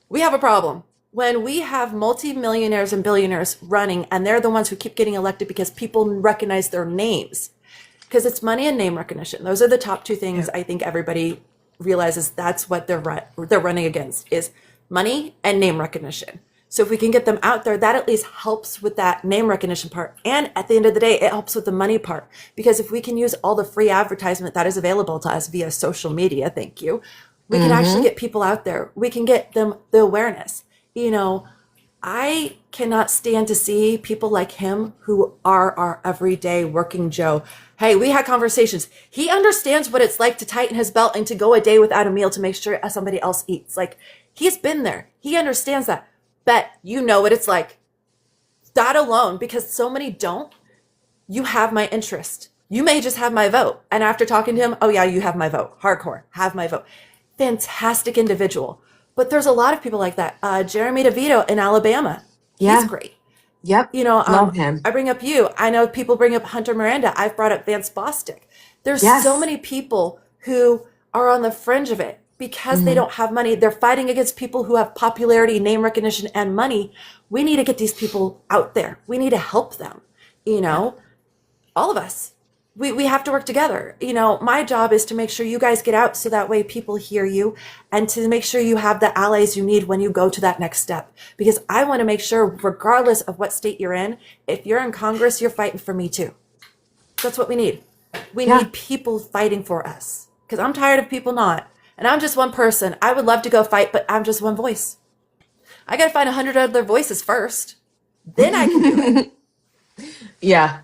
[SPEAKER 1] we have a problem. when we have multimillionaires and billionaires running and they're the ones who keep getting elected because people recognize their names, because it's money and name recognition. Those are the top two things. I think everybody realizes that's what they're running against, is money and name recognition. So if we can get them out there, that at least helps with that name recognition part. And at the end of the day, it helps with the money part. Because if we can use all the free advertisement that is available to us via social media, thank you, we can actually get people out there. We can get them the awareness. You know, I cannot stand to see people like him who are our everyday working Joe. Hey, we had conversations. He understands what it's like to tighten his belt and to go a day without a meal to make sure somebody else eats. Like, he's been there. He understands that. Bet you know what it's like. That alone, because so many don't, you have my interest. You may just have my vote. And after talking to him, oh yeah, you have my vote. Hardcore, have my vote. Fantastic individual. But there's a lot of people like that. Jeremy DeVito in Alabama.
[SPEAKER 2] Yeah.
[SPEAKER 1] He's great.
[SPEAKER 2] Yep.
[SPEAKER 1] You know,
[SPEAKER 2] Love him.
[SPEAKER 1] I bring up you. I know people bring up Hunter Miranda. I've brought up Vance Bostic. There's so many people who are on the fringe of it because they don't have money. They're fighting against people who have popularity, name recognition, and money. We need to get these people out there. We need to help them. You know, all of us. We have to work together. You know, my job is to make sure you guys get out so that way people hear you, and to make sure you have the allies you need when you go to that next step. Because I want to make sure, regardless of what state you're in, if you're in Congress, you're fighting for me too. That's what we need. We need people fighting for us. Because I'm tired of people not. And I'm just one person. I would love to go fight, but I'm just one voice. I got to find 100 other voices first. Then I can do it.
[SPEAKER 2] Yeah.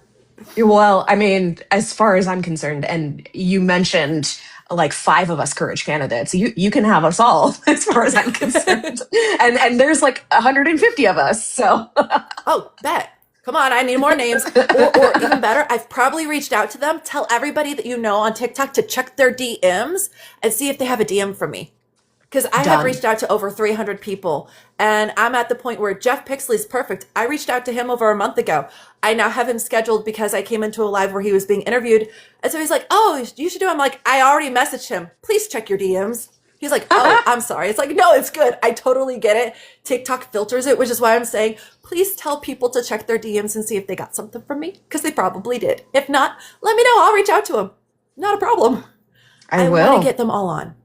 [SPEAKER 2] Well, I mean, as far as I'm concerned, and you mentioned like 5 of us courage candidates, you can have us all as far as I'm concerned. and there's like 150 of us. So
[SPEAKER 1] oh, bet. Come on, I need more names. Or even better, I've probably reached out to them. Tell everybody that you know on TikTok to check their DMs and see if they have a DM from me. Because I have reached out to over 300 people. And I'm at the point where Jeff Pixley's perfect. I reached out to him over a month ago. I now have him scheduled because I came into a live where he was being interviewed. And so he's like, oh, you should do it. I'm like, I already messaged him. Please check your DMs. He's like, oh, I'm sorry. It's like, no, it's good. I totally get it. TikTok filters it, which is why I'm saying, please tell people to check their DMs and see if they got something from me, because they probably did. If not, let me know. I'll reach out to them. Not a problem. I want to get them all on.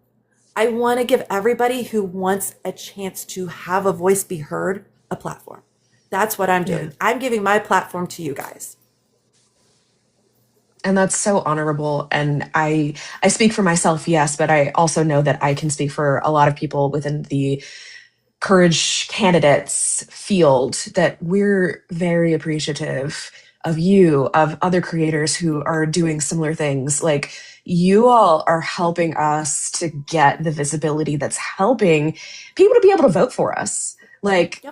[SPEAKER 1] I want to give everybody who wants a chance to have a voice be heard a platform. That's what I'm doing. I'm giving my platform to you guys.
[SPEAKER 2] And that's so honorable. And I speak for myself, yes, but I also know that I can speak for a lot of people within the courage candidates field, that we're very appreciative of you, of other creators who are doing similar things. Like, you all are helping us to get the visibility that's helping people to be able to vote for us. Like,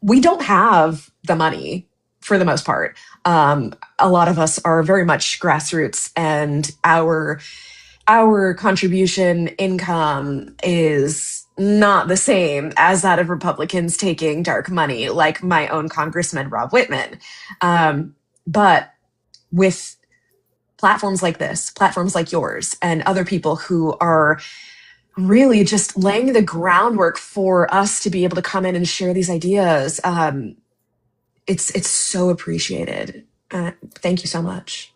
[SPEAKER 2] we don't have the money for the most part. A lot of us are very much grassroots, and our contribution income is not the same as that of Republicans taking dark money, like my own Congressman Rob Whitman. But with platforms like this, platforms like yours, and other people who are really just laying the groundwork for us to be able to come in and share these ideas, it's so appreciated. Thank you so much.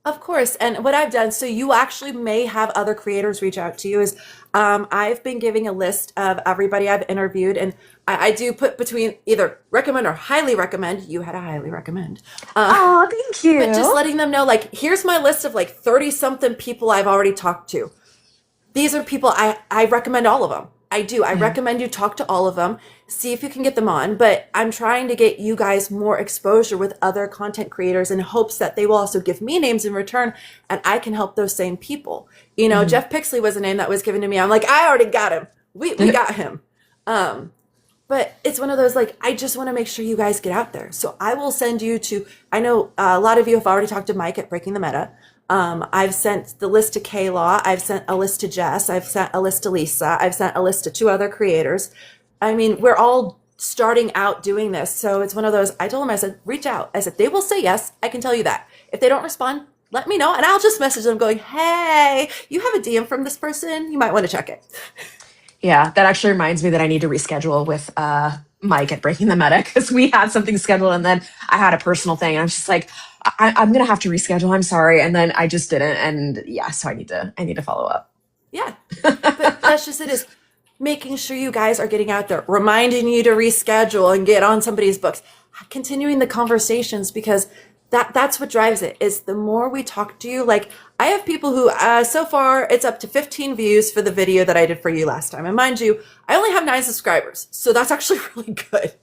[SPEAKER 1] Of course. And what I've done, so you actually may have other creators reach out to you, is I've been giving a list of everybody I've interviewed, and I do put between either recommend or highly recommend. You had a highly recommend.
[SPEAKER 2] Oh, thank you.
[SPEAKER 1] But just letting them know, like, here's my list of like 30 something people I've already talked to. These are people I recommend all of them. I do. I recommend you talk to all of them, see if you can get them on. But I'm trying to get you guys more exposure with other content creators in hopes that they will also give me names in return, and I can help those same people. You know, Jeff Pixley was a name that was given to me. I'm like, I already got him. We got him. But it's one of those, like, I just want to make sure you guys get out there. So I will send you to, I know a lot of you have already talked to Mike at Breaking the Meta. I've sent the list to K-Law. I've sent a list to Jess. I've sent a list to Lisa. I've sent a list to 2 other creators. I mean, we're all starting out doing this. So it's one of those, I told them, I said, reach out. I said, they will say yes. I can tell you that. If they don't respond, let me know. And I'll just message them going, hey, you have a DM from this person. You might want to check it.
[SPEAKER 2] Yeah, that actually reminds me that I need to reschedule with Mike at Breaking the Meta because we had something scheduled and then I had a personal thing. And I was just like, I'm gonna have to reschedule. I'm sorry. And then I just didn't. And yeah, so I need to follow up.
[SPEAKER 1] Yeah. But that's just it, is making sure you guys are getting out there, reminding you to reschedule and get on somebody's books, continuing the conversations, because that's what drives it, is the more we talk to you. Like, I have people who, so far it's up to 15 views for the video that I did for you last time. And mind you, I only have 9 subscribers. So that's actually really good.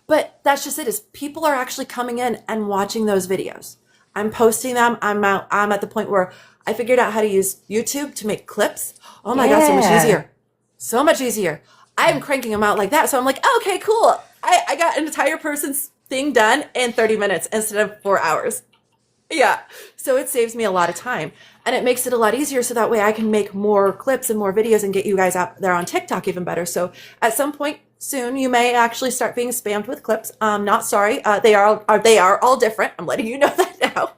[SPEAKER 1] But that's just it, is people are actually coming in and watching those videos. I'm posting them. I'm at the point where I figured out how to use YouTube to make clips. Oh my God, so much easier. So much easier. I'm cranking them out like that. So I'm like, oh, okay, cool. I got an entire person's thing done in 30 minutes instead of 4 hours. Yeah. So it saves me a lot of time, and it makes it a lot easier. So that way I can make more clips and more videos and get you guys out there on TikTok even better. So at some point soon, you may actually start being spammed with clips. Not sorry. They are all different. I'm letting you know that now.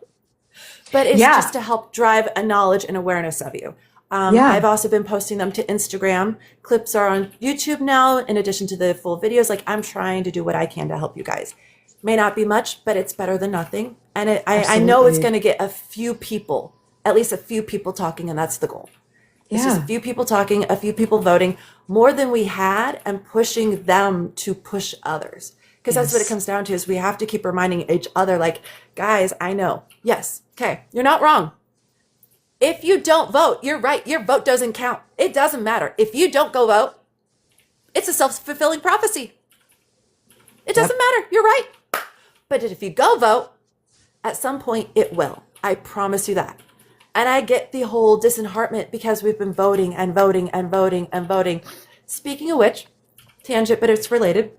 [SPEAKER 1] But it's just to help drive a knowledge and awareness of you. I've also been posting them to Instagram. Clips are on YouTube now, in addition to the full videos. Like, I'm trying to do what I can to help you guys. May not be much, but it's better than nothing. And I know it's going to get a few people, at least a few people talking, and that's the goal. It's just a few people talking, a few people voting, more than we had, and pushing them to push others. Because that's what it comes down to, is we have to keep reminding each other, like, guys, I know. Yes. Okay. You're not wrong. If you don't vote, you're right. Your vote doesn't count. It doesn't matter. If you don't go vote, it's a self-fulfilling prophecy. It doesn't matter. You're right. But if you go vote, at some point it will. I promise you that. And I get the whole disheartenment because we've been voting and voting and voting and voting. Speaking of which, tangent, but it's related.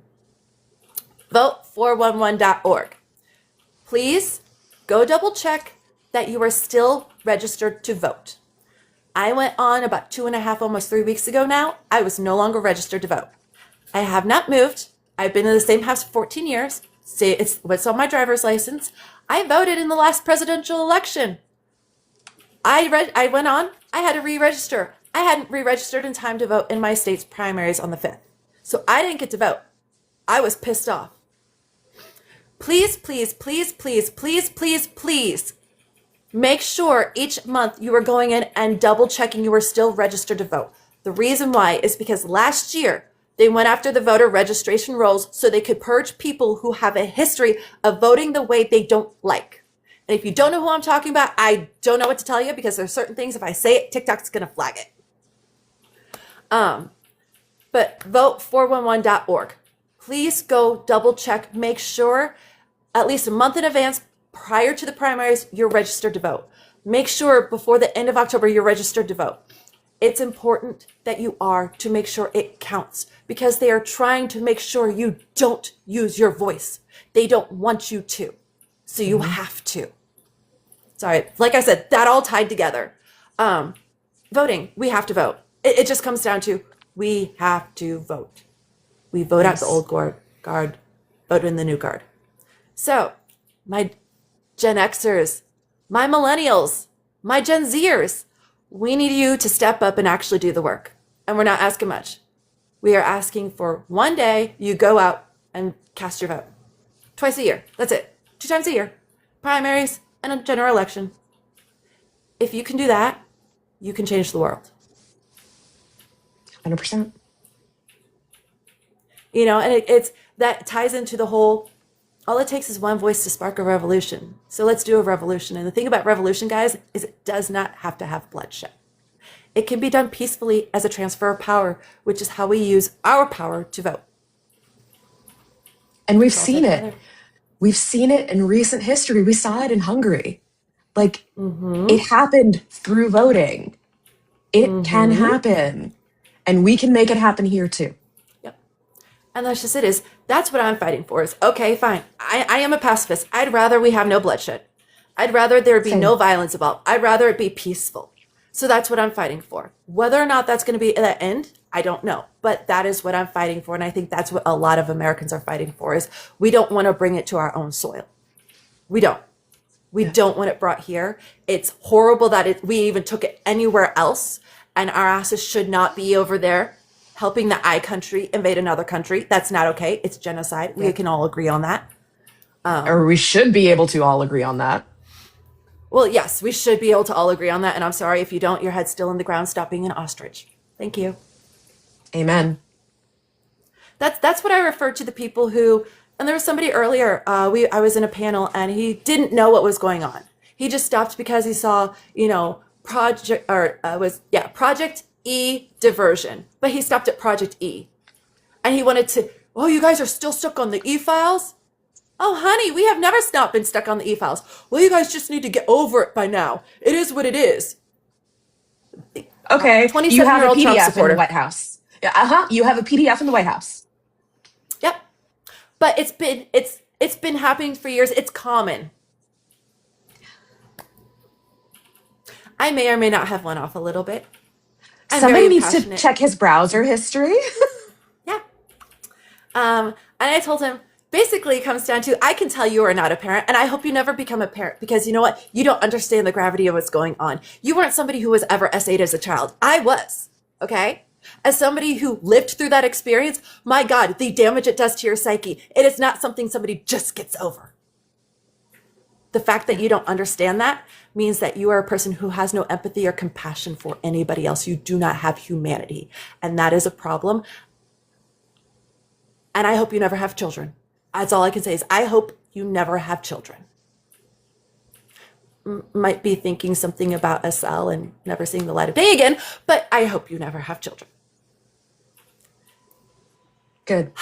[SPEAKER 1] Vote411.org. Please go double check that you are still registered to vote. I went on about 2.5, almost 3 weeks ago now. I was no longer registered to vote. I have not moved. I've been in the same house for 14 years. See, it's what's on my driver's license. I voted in the last presidential election. I went on. I had to re-register. I hadn't re-registered in time to vote in my state's primaries on the 5th. So I didn't get to vote. I was pissed off. Please, please, please, please, please, please, please make sure each month you are going in and double checking you are still registered to vote. The reason why is because last year they went after the voter registration rolls so they could purge people who have a history of voting the way they don't like. And if you don't know who I'm talking about, I don't know what to tell you, because there's certain things, if I say it, TikTok's going to flag it. But vote411.org. Please go double check, make sure at least a month in advance prior to the primaries, you're registered to vote. Make sure before the end of October, you're registered to vote. It's important that you are, to make sure it counts, because they are trying to make sure you don't use your voice. They don't want you to. So you have to. Sorry, like I said, that all tied together. Voting, we have to vote. It just comes down to, we have to vote. We vote out the old guard, vote in the new guard. So, my Gen Xers, my millennials, my Gen Zers, we need you to step up and actually do the work. And we're not asking much. We are asking for one day you go out and cast your vote. Twice a year. That's it. 2 times a year. Primaries and a general election. If you can do that, you can change the world.
[SPEAKER 2] 100%.
[SPEAKER 1] You know, and it's that ties into the whole, all it takes is one voice to spark a revolution. So let's do a revolution. And the thing about revolution, guys, is it does not have to have bloodshed. It can be done peacefully as a transfer of power, which is how we use our power to vote.
[SPEAKER 2] And we've seen it. We've seen it in recent history. We saw it in Hungary. Like, it happened through voting. It can happen. And we can make it happen here too.
[SPEAKER 1] Yep. And that's just it. That's what I'm fighting for, is, okay, fine. I am a pacifist. I'd rather we have no bloodshed. I'd rather there be no violence involved. I'd rather it be peaceful. So that's what I'm fighting for. Whether or not that's going to be the end, I don't know. But that is what I'm fighting for. And I think that's what a lot of Americans are fighting for, is we don't want to bring it to our own soil. We don't. We don't want it brought here. It's horrible that we even took it anywhere else. And our asses should not be over there. helping the I country invade another country. That's not okay. It's genocide. We can all agree on that.
[SPEAKER 2] Or we should be able to all agree on that.
[SPEAKER 1] Well, yes, we should be able to all agree on that. And I'm sorry if you don't, your head's still in the ground. Stop being an ostrich. Thank you.
[SPEAKER 2] Amen.
[SPEAKER 1] That's what I refer to the people who, and there was somebody earlier, I was in a panel and he didn't know what was going on. He just stopped because he saw, Project E diversion, but he stopped at Project E. And he wanted to, oh, you guys are still stuck on the E files? Oh, honey, we have never not been stuck on the E files. Well, you guys just need to get over it by now. It is what it is.
[SPEAKER 2] Okay, you have a
[SPEAKER 1] 27-year-old Trump
[SPEAKER 2] PDF in
[SPEAKER 1] supporter.
[SPEAKER 2] the White House. Yeah, you have a PDF in the White House.
[SPEAKER 1] Yep. But it's been happening for years. It's common. I may or may not have went off a little bit.
[SPEAKER 2] Somebody needs to check his browser history.
[SPEAKER 1] Yeah. And I told him, basically it comes down to, I can tell you are not a parent, and I hope you never become a parent, because you know what? You don't understand the gravity of what's going on. You weren't somebody who was ever S8 as a child. I was, okay? As somebody who lived through that experience, my God, the damage it does to your psyche, it is not something somebody just gets over. The fact that you don't understand that means that you are a person who has no empathy or compassion for anybody else. You do not have humanity, and that is a problem. And I hope you never have children. That's all I can say is I hope you never have children. Might be thinking something about SL and never seeing the light of day again, but I hope you never have children.
[SPEAKER 2] Good.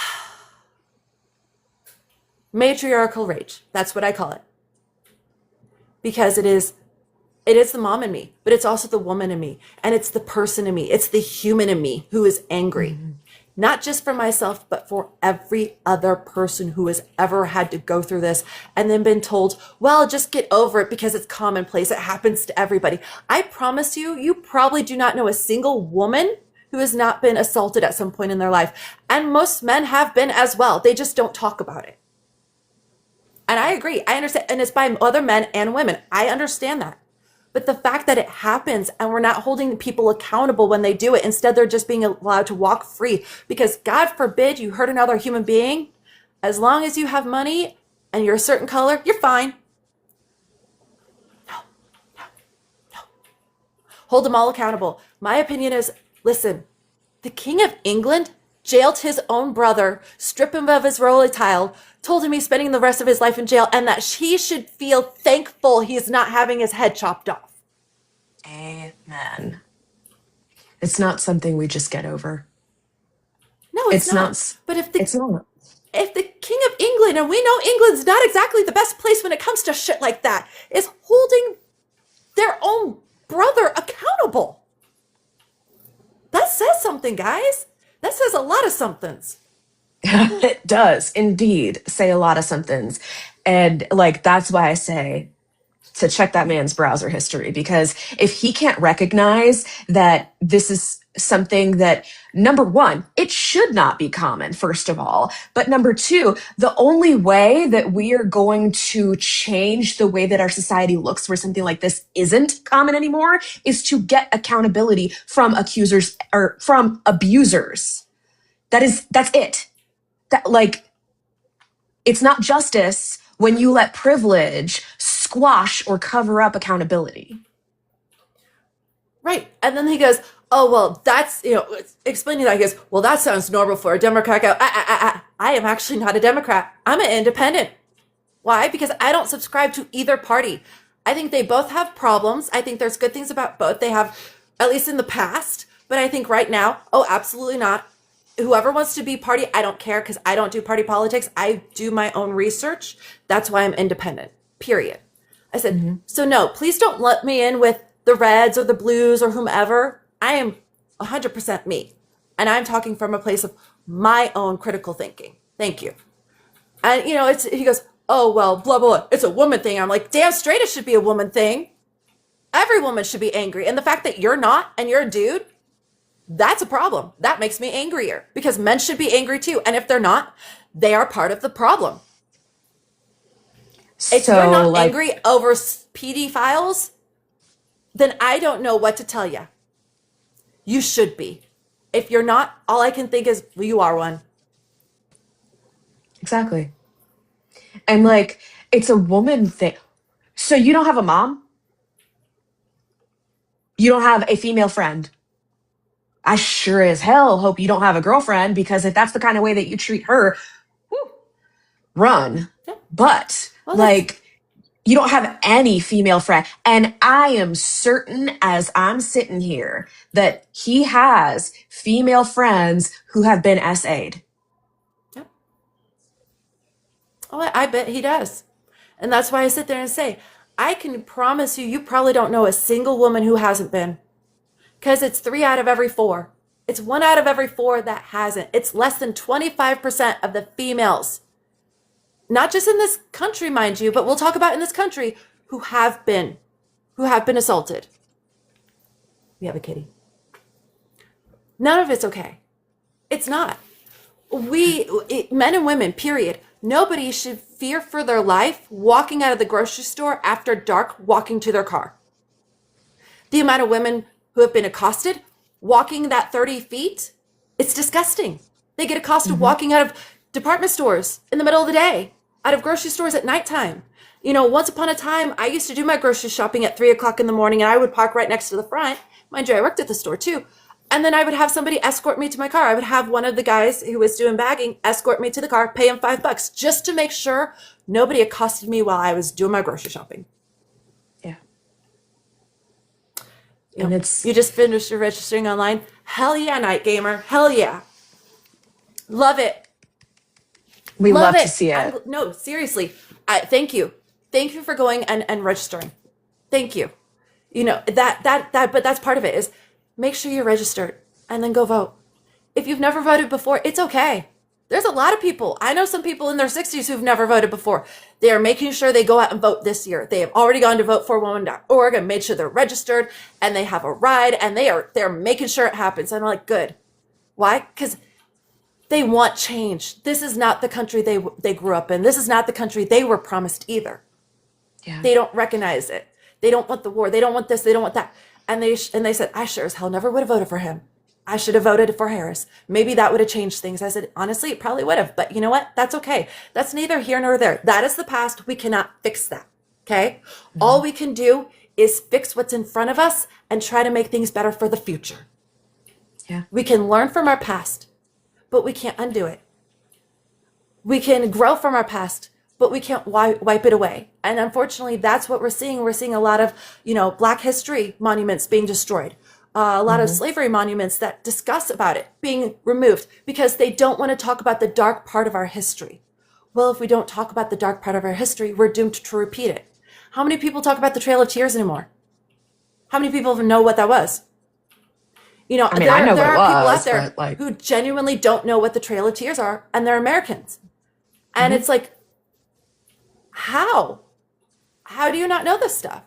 [SPEAKER 1] Matriarchal rage. That's what I call it. Because it is the mom in me, but it's also the woman in me. And it's the person in me. It's the human in me who is angry. Mm-hmm. Not just for myself, but for every other person who has ever had to go through this and then been told, well, just get over it because it's commonplace. It happens to everybody. I promise you, you probably do not know a single woman who has not been assaulted at some point in their life. And most men have been as well. They just don't talk about it. And I agree. I understand. And it's by other men and women. I understand that. But the fact that it happens and we're not holding people accountable when they do it, instead they're just being allowed to walk free, because God forbid you hurt another human being. As long as you have money and you're a certain color, you're fine. No. Hold them all accountable. My opinion is, listen, the King of England jailed his own brother, stripped him of his royal title, told him he's spending the rest of his life in jail, and that he should feel thankful he's not having his head chopped off.
[SPEAKER 2] Amen. It's not something we just get over.
[SPEAKER 1] No, it's not. But if the King of England, and we know England's not exactly the best place when it comes to shit like that, is holding their own brother accountable. That says something, guys. That says a lot of somethings.
[SPEAKER 2] It does indeed say a lot of somethings. And that's why I say to check that man's browser history, because if he can't recognize that this is something that, number one, it should not be common, first of all. But number two, the only way that we are going to change the way that our society looks where something like this isn't common anymore is to get accountability from accusers or from abusers. That's it. It's not justice when you let privilege squash or cover up accountability.
[SPEAKER 1] Right. And then he goes, oh, well, that's, explaining that, he goes, well, that sounds normal for a Democrat. I am actually not a Democrat. I'm an independent. Why? Because I don't subscribe to either party. I think they both have problems. I think there's good things about both. They have, at least in the past. But I think right now, oh, absolutely not. Whoever wants to be party, I don't care, because I don't do party politics. I do my own research. That's why I'm independent, period. I said, So no, please don't let me in with the reds or the blues or whomever. I am 100% me. And I'm talking from a place of my own critical thinking. Thank you. And, he goes, oh, well, blah, blah, blah. It's a woman thing. I'm like, damn straight it should be a woman thing. Every woman should be angry. And the fact that you're not and you're a dude, that's a problem. That makes me angrier, because men should be angry too. And if they're not, they are part of the problem. If you're not angry over PD files, then I don't know what to tell you. You should be. If you're not, all I can think is, well, you are one.
[SPEAKER 2] Exactly. And like, it's a woman thing. So you don't have a mom? You don't have a female friend? I sure as hell hope you don't have a girlfriend, because if that's the kind of way that you treat her, whew, run.
[SPEAKER 1] Yeah.
[SPEAKER 2] But
[SPEAKER 1] Well,
[SPEAKER 2] like, you don't have any female friend. And I am certain as I'm sitting here that he has female friends who have been SA'd.
[SPEAKER 1] yeah. Oh, I bet he does. And that's why I sit there and say, I can promise you, you probably don't know a single woman who hasn't been. Because it's 3 out of every 4. It's 1 out of every 4 that hasn't. It's less than 25% of the females, not just in this country, mind you, but we'll talk about in this country, who have been assaulted. We have a kitty. None of it's okay. It's not. Men and women, period. Nobody should fear for their life walking out of the grocery store after dark, walking to their car. The amount of women who have been accosted walking that 30 feet, it's disgusting. They get accosted walking out of department stores in the middle of the day, out of grocery stores at nighttime. You know, once upon a time, I used to do my grocery shopping at 3 o'clock in the morning, and I would park right next to the front. Mind you, I worked at the store too. And then I would have somebody escort me to my car. I would have one of the guys who was doing bagging escort me to the car, pay him $5 just to make sure nobody accosted me while I was doing my grocery shopping.
[SPEAKER 2] Yeah.
[SPEAKER 1] You know, you just finished your registering online. Hell yeah, Night Gamer. Hell yeah. Love it.
[SPEAKER 2] We love to see it.
[SPEAKER 1] No, seriously. Thank you. Thank you for going and registering. Thank you. You know, but that's part of it is make sure you're registered and then go vote. If you've never voted before, it's okay. There's a lot of people. I know some people in their 60s who've never voted before. They are making sure they go out and vote this year. They have already gone to voteforwomen.org and made sure they're registered and they have a ride and they're making sure it happens. And I'm like, good. Why? Because they want change. This is not the country they grew up in. This is not the country they were promised either.
[SPEAKER 2] Yeah.
[SPEAKER 1] They don't recognize it. They don't want the war. They don't want this. They don't want that. And they said, I sure as hell never would have voted for him. I should have voted for Harris. Maybe that would have changed things. I said, honestly, it probably would have. But you know what? That's okay. That's neither here nor there. That is the past. We cannot fix that. Okay? Mm-hmm. All we can do is fix what's in front of us and try to make things better for the future.
[SPEAKER 2] Yeah.
[SPEAKER 1] We can learn from our past, but we can't undo it. We can grow from our past, but we can't wipe it away. And unfortunately, that's what we're seeing. We're seeing a lot of, Black history monuments being destroyed. A lot of slavery monuments that discuss about it being removed because they don't want to talk about the dark part of our history. Well, if we don't talk about the dark part of our history, we're doomed to repeat it. How many people talk about the Trail of Tears anymore? How many people even know what that was? I know there are people out there who genuinely don't know what the Trail of Tears are, and they're Americans. And it's like, how? How do you not know this stuff?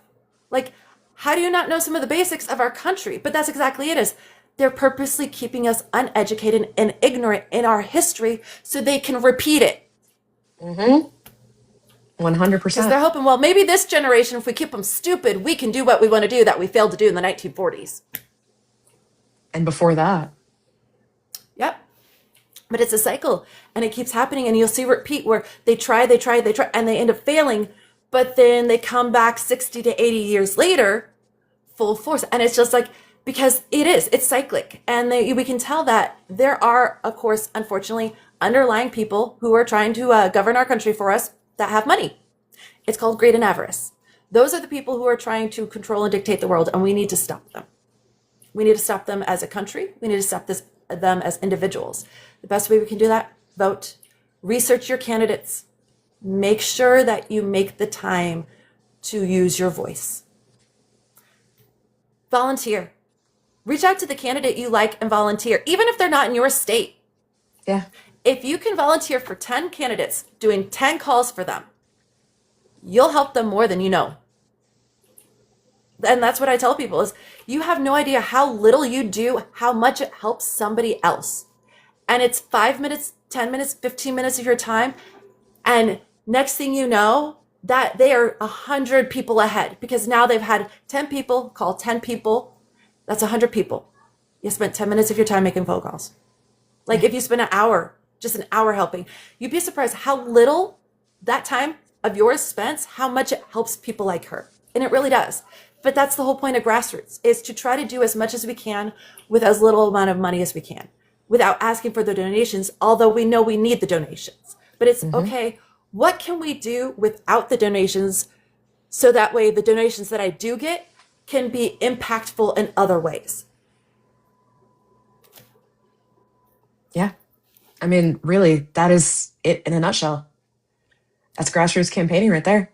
[SPEAKER 1] Like, how do you not know some of the basics of our country? But that's exactly it is. They're purposely keeping us uneducated and ignorant in our history so they can repeat it.
[SPEAKER 2] 100%.
[SPEAKER 1] Because they're hoping, well, maybe this generation, if we keep them stupid, we can do what we want to do that we failed to do in the 1940s.
[SPEAKER 2] And before that.
[SPEAKER 1] Yep. But it's a cycle and it keeps happening and you'll see repeat where they try and they end up failing. But then they come back 60 to 80 years later, full force. And it's just like, because it's cyclic. And we can tell that there are, of course, unfortunately, underlying people who are trying to govern our country for us that have money. It's called greed and avarice. Those are the people who are trying to control and dictate the world, and we need to stop them. We need to stop them as a country. We need to stop them as individuals. The best way we can do that, vote, research your candidates. Make sure that you make the time to use your voice. Volunteer. Reach out to the candidate you like and volunteer, even if they're not in your state.
[SPEAKER 2] Yeah.
[SPEAKER 1] If you can volunteer for 10 candidates, doing 10 calls for them, you'll help them more than you know. And that's what I tell people is you have no idea how little you do, how much it helps somebody else. And it's 5 minutes, 10 minutes, 15 minutes of your time. And next thing you know, that they are 100 people ahead because now they've had 10 people call 10 people. That's 100 people. You spent 10 minutes of your time making phone calls. Like if you spend an hour, just an hour helping, you'd be surprised how little that time of yours spent, how much it helps people like her. And it really does. But that's the whole point of grassroots, is to try to do as much as we can with as little amount of money as we can without asking for the donations, although we know we need the donations. But it's okay, what can we do without the donations so that way the donations that I do get can be impactful in other ways?
[SPEAKER 2] Yeah. I mean, really, that is it in a nutshell. That's grassroots campaigning right there.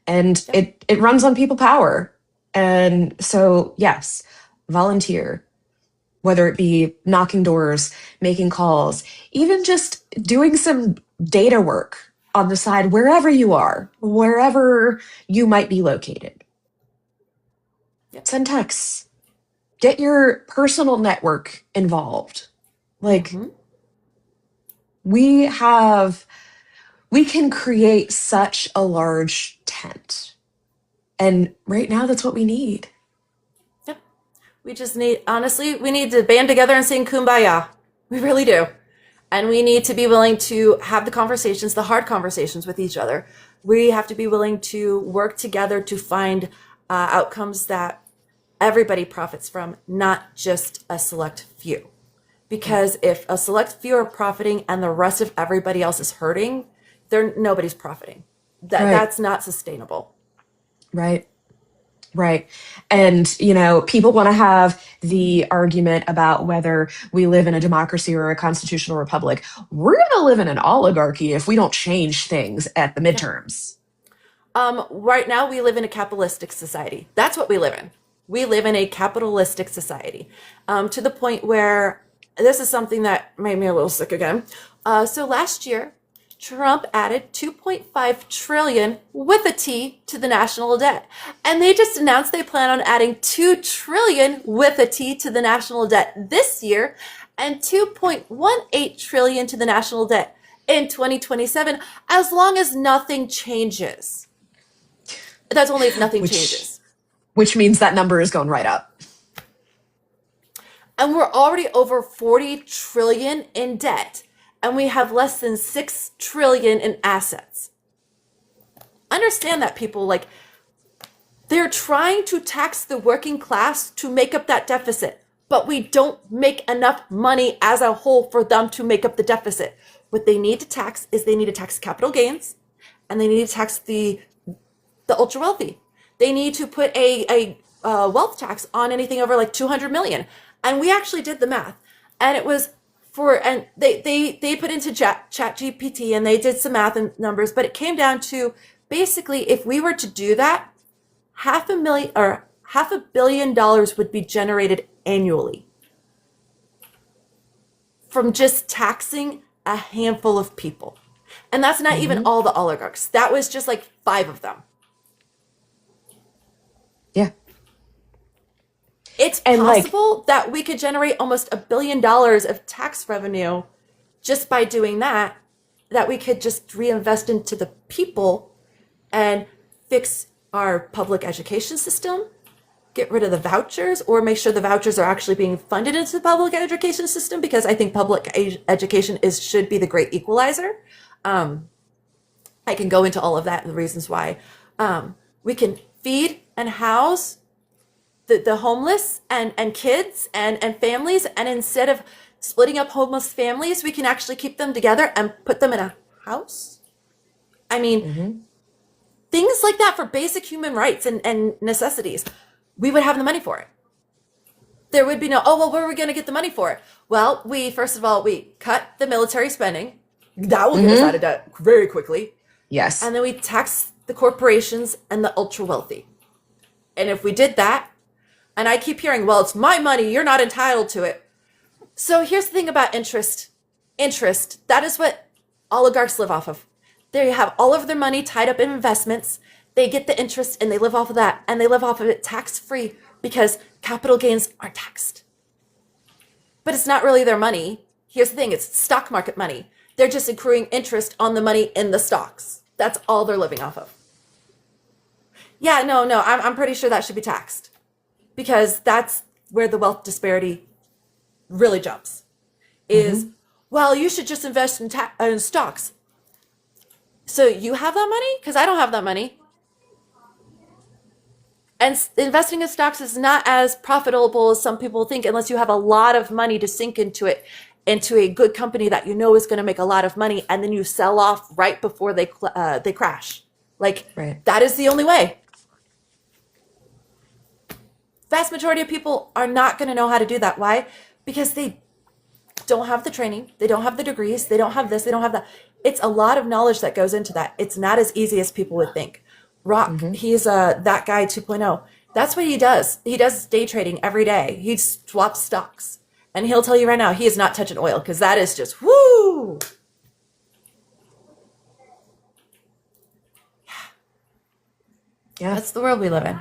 [SPEAKER 2] And it runs on people power. And so, yes, volunteer, whether it be knocking doors, making calls, even just doing some data work on the side, wherever you are, wherever you might be located. Send texts, get your personal network involved. Like, we can create such a large tent. And right now, that's what we need.
[SPEAKER 1] Yep. We just need, honestly, we need to band together and sing Kumbaya. We really do. And we need to be willing to have the conversations, the hard conversations with each other. We have to be willing to work together to find outcomes that everybody profits from, not just a select few. Because if a select few are profiting and the rest of everybody else is hurting, nobody's profiting. That's not sustainable.
[SPEAKER 2] Right. Right. And, people want to have the argument about whether we live in a democracy or a constitutional republic. We're going to live in an oligarchy if we don't change things at the midterms.
[SPEAKER 1] Right now, we live in a capitalistic society. That's what we live in. We live in a capitalistic society, to the point where this is something that made me a little sick again. So last year, Trump added 2.5 trillion with a T to the national debt. And they just announced they plan on adding 2 trillion with a T to the national debt this year and 2.18 trillion to the national debt in 2027, as long as nothing changes. That's only if nothing changes.
[SPEAKER 2] Which means that number is going right up.
[SPEAKER 1] And we're already over 40 trillion in debt. And we have less than 6 trillion in assets. Understand that, people. Like, they're trying to tax the working class to make up that deficit, but we don't make enough money as a whole for them to make up the deficit. What they need to tax is they need to tax capital gains, and they need to tax the ultra wealthy. They need to put a wealth tax on anything over like 200 million. And we actually did the math, and it was and they put into chat GPT and they did some math and numbers, but it came down to basically, if we were to do that, $500 million would be generated annually from just taxing a handful of people. And that's not even all the oligarchs. That was just like 5 of them.
[SPEAKER 2] Yeah.
[SPEAKER 1] It's possible that we could generate almost $1 billion of tax revenue just by doing that we could just reinvest into the people and fix our public education system, get rid of the vouchers, or make sure the vouchers are actually being funded into the public education system, because I think public education should be the great equalizer. I can go into all of that and the reasons why. We can feed and house the homeless and kids and families, and instead of splitting up homeless families, we can actually keep them together and put them in a house. I mean, things like that for basic human rights and necessities. We would have the money for it. There would be no, where are we going to get the money for it? Well, first of all, we cut the military spending. That will get us out of debt very quickly.
[SPEAKER 2] Yes.
[SPEAKER 1] And then we tax the corporations and the ultra wealthy. And if we did that, and I keep hearing, well, it's my money, you're not entitled to it. So here's the thing about interest. Interest, that is what oligarchs live off of. They have all of their money tied up in investments. They get the interest and they live off of that. And they live off of it tax-free because capital gains are taxed. But it's not really their money. Here's the thing, it's stock market money. They're just accruing interest on the money in the stocks. That's all they're living off of. Yeah, no, I'm pretty sure that should be taxed. Because that's where the wealth disparity really jumps is, well, you should just invest in stocks. So you have that money? Because I don't have that money. And investing in stocks is not as profitable as some people think unless you have a lot of money to sink into it, into a good company that you know is going to make a lot of money, and then you sell off right before they crash. Like, that is the only way. Vast majority of people are not going to know how to do that. Why? Because they don't have the training. They don't have the degrees. They don't have this. They don't have that. It's a lot of knowledge that goes into that. It's not as easy as people would think. Rock, he's that guy 2.0. That's what he does. He does day trading every day. He swaps stocks. And he'll tell you right now, he is not touching oil because that is just, whoo! Yeah. That's the world we live in.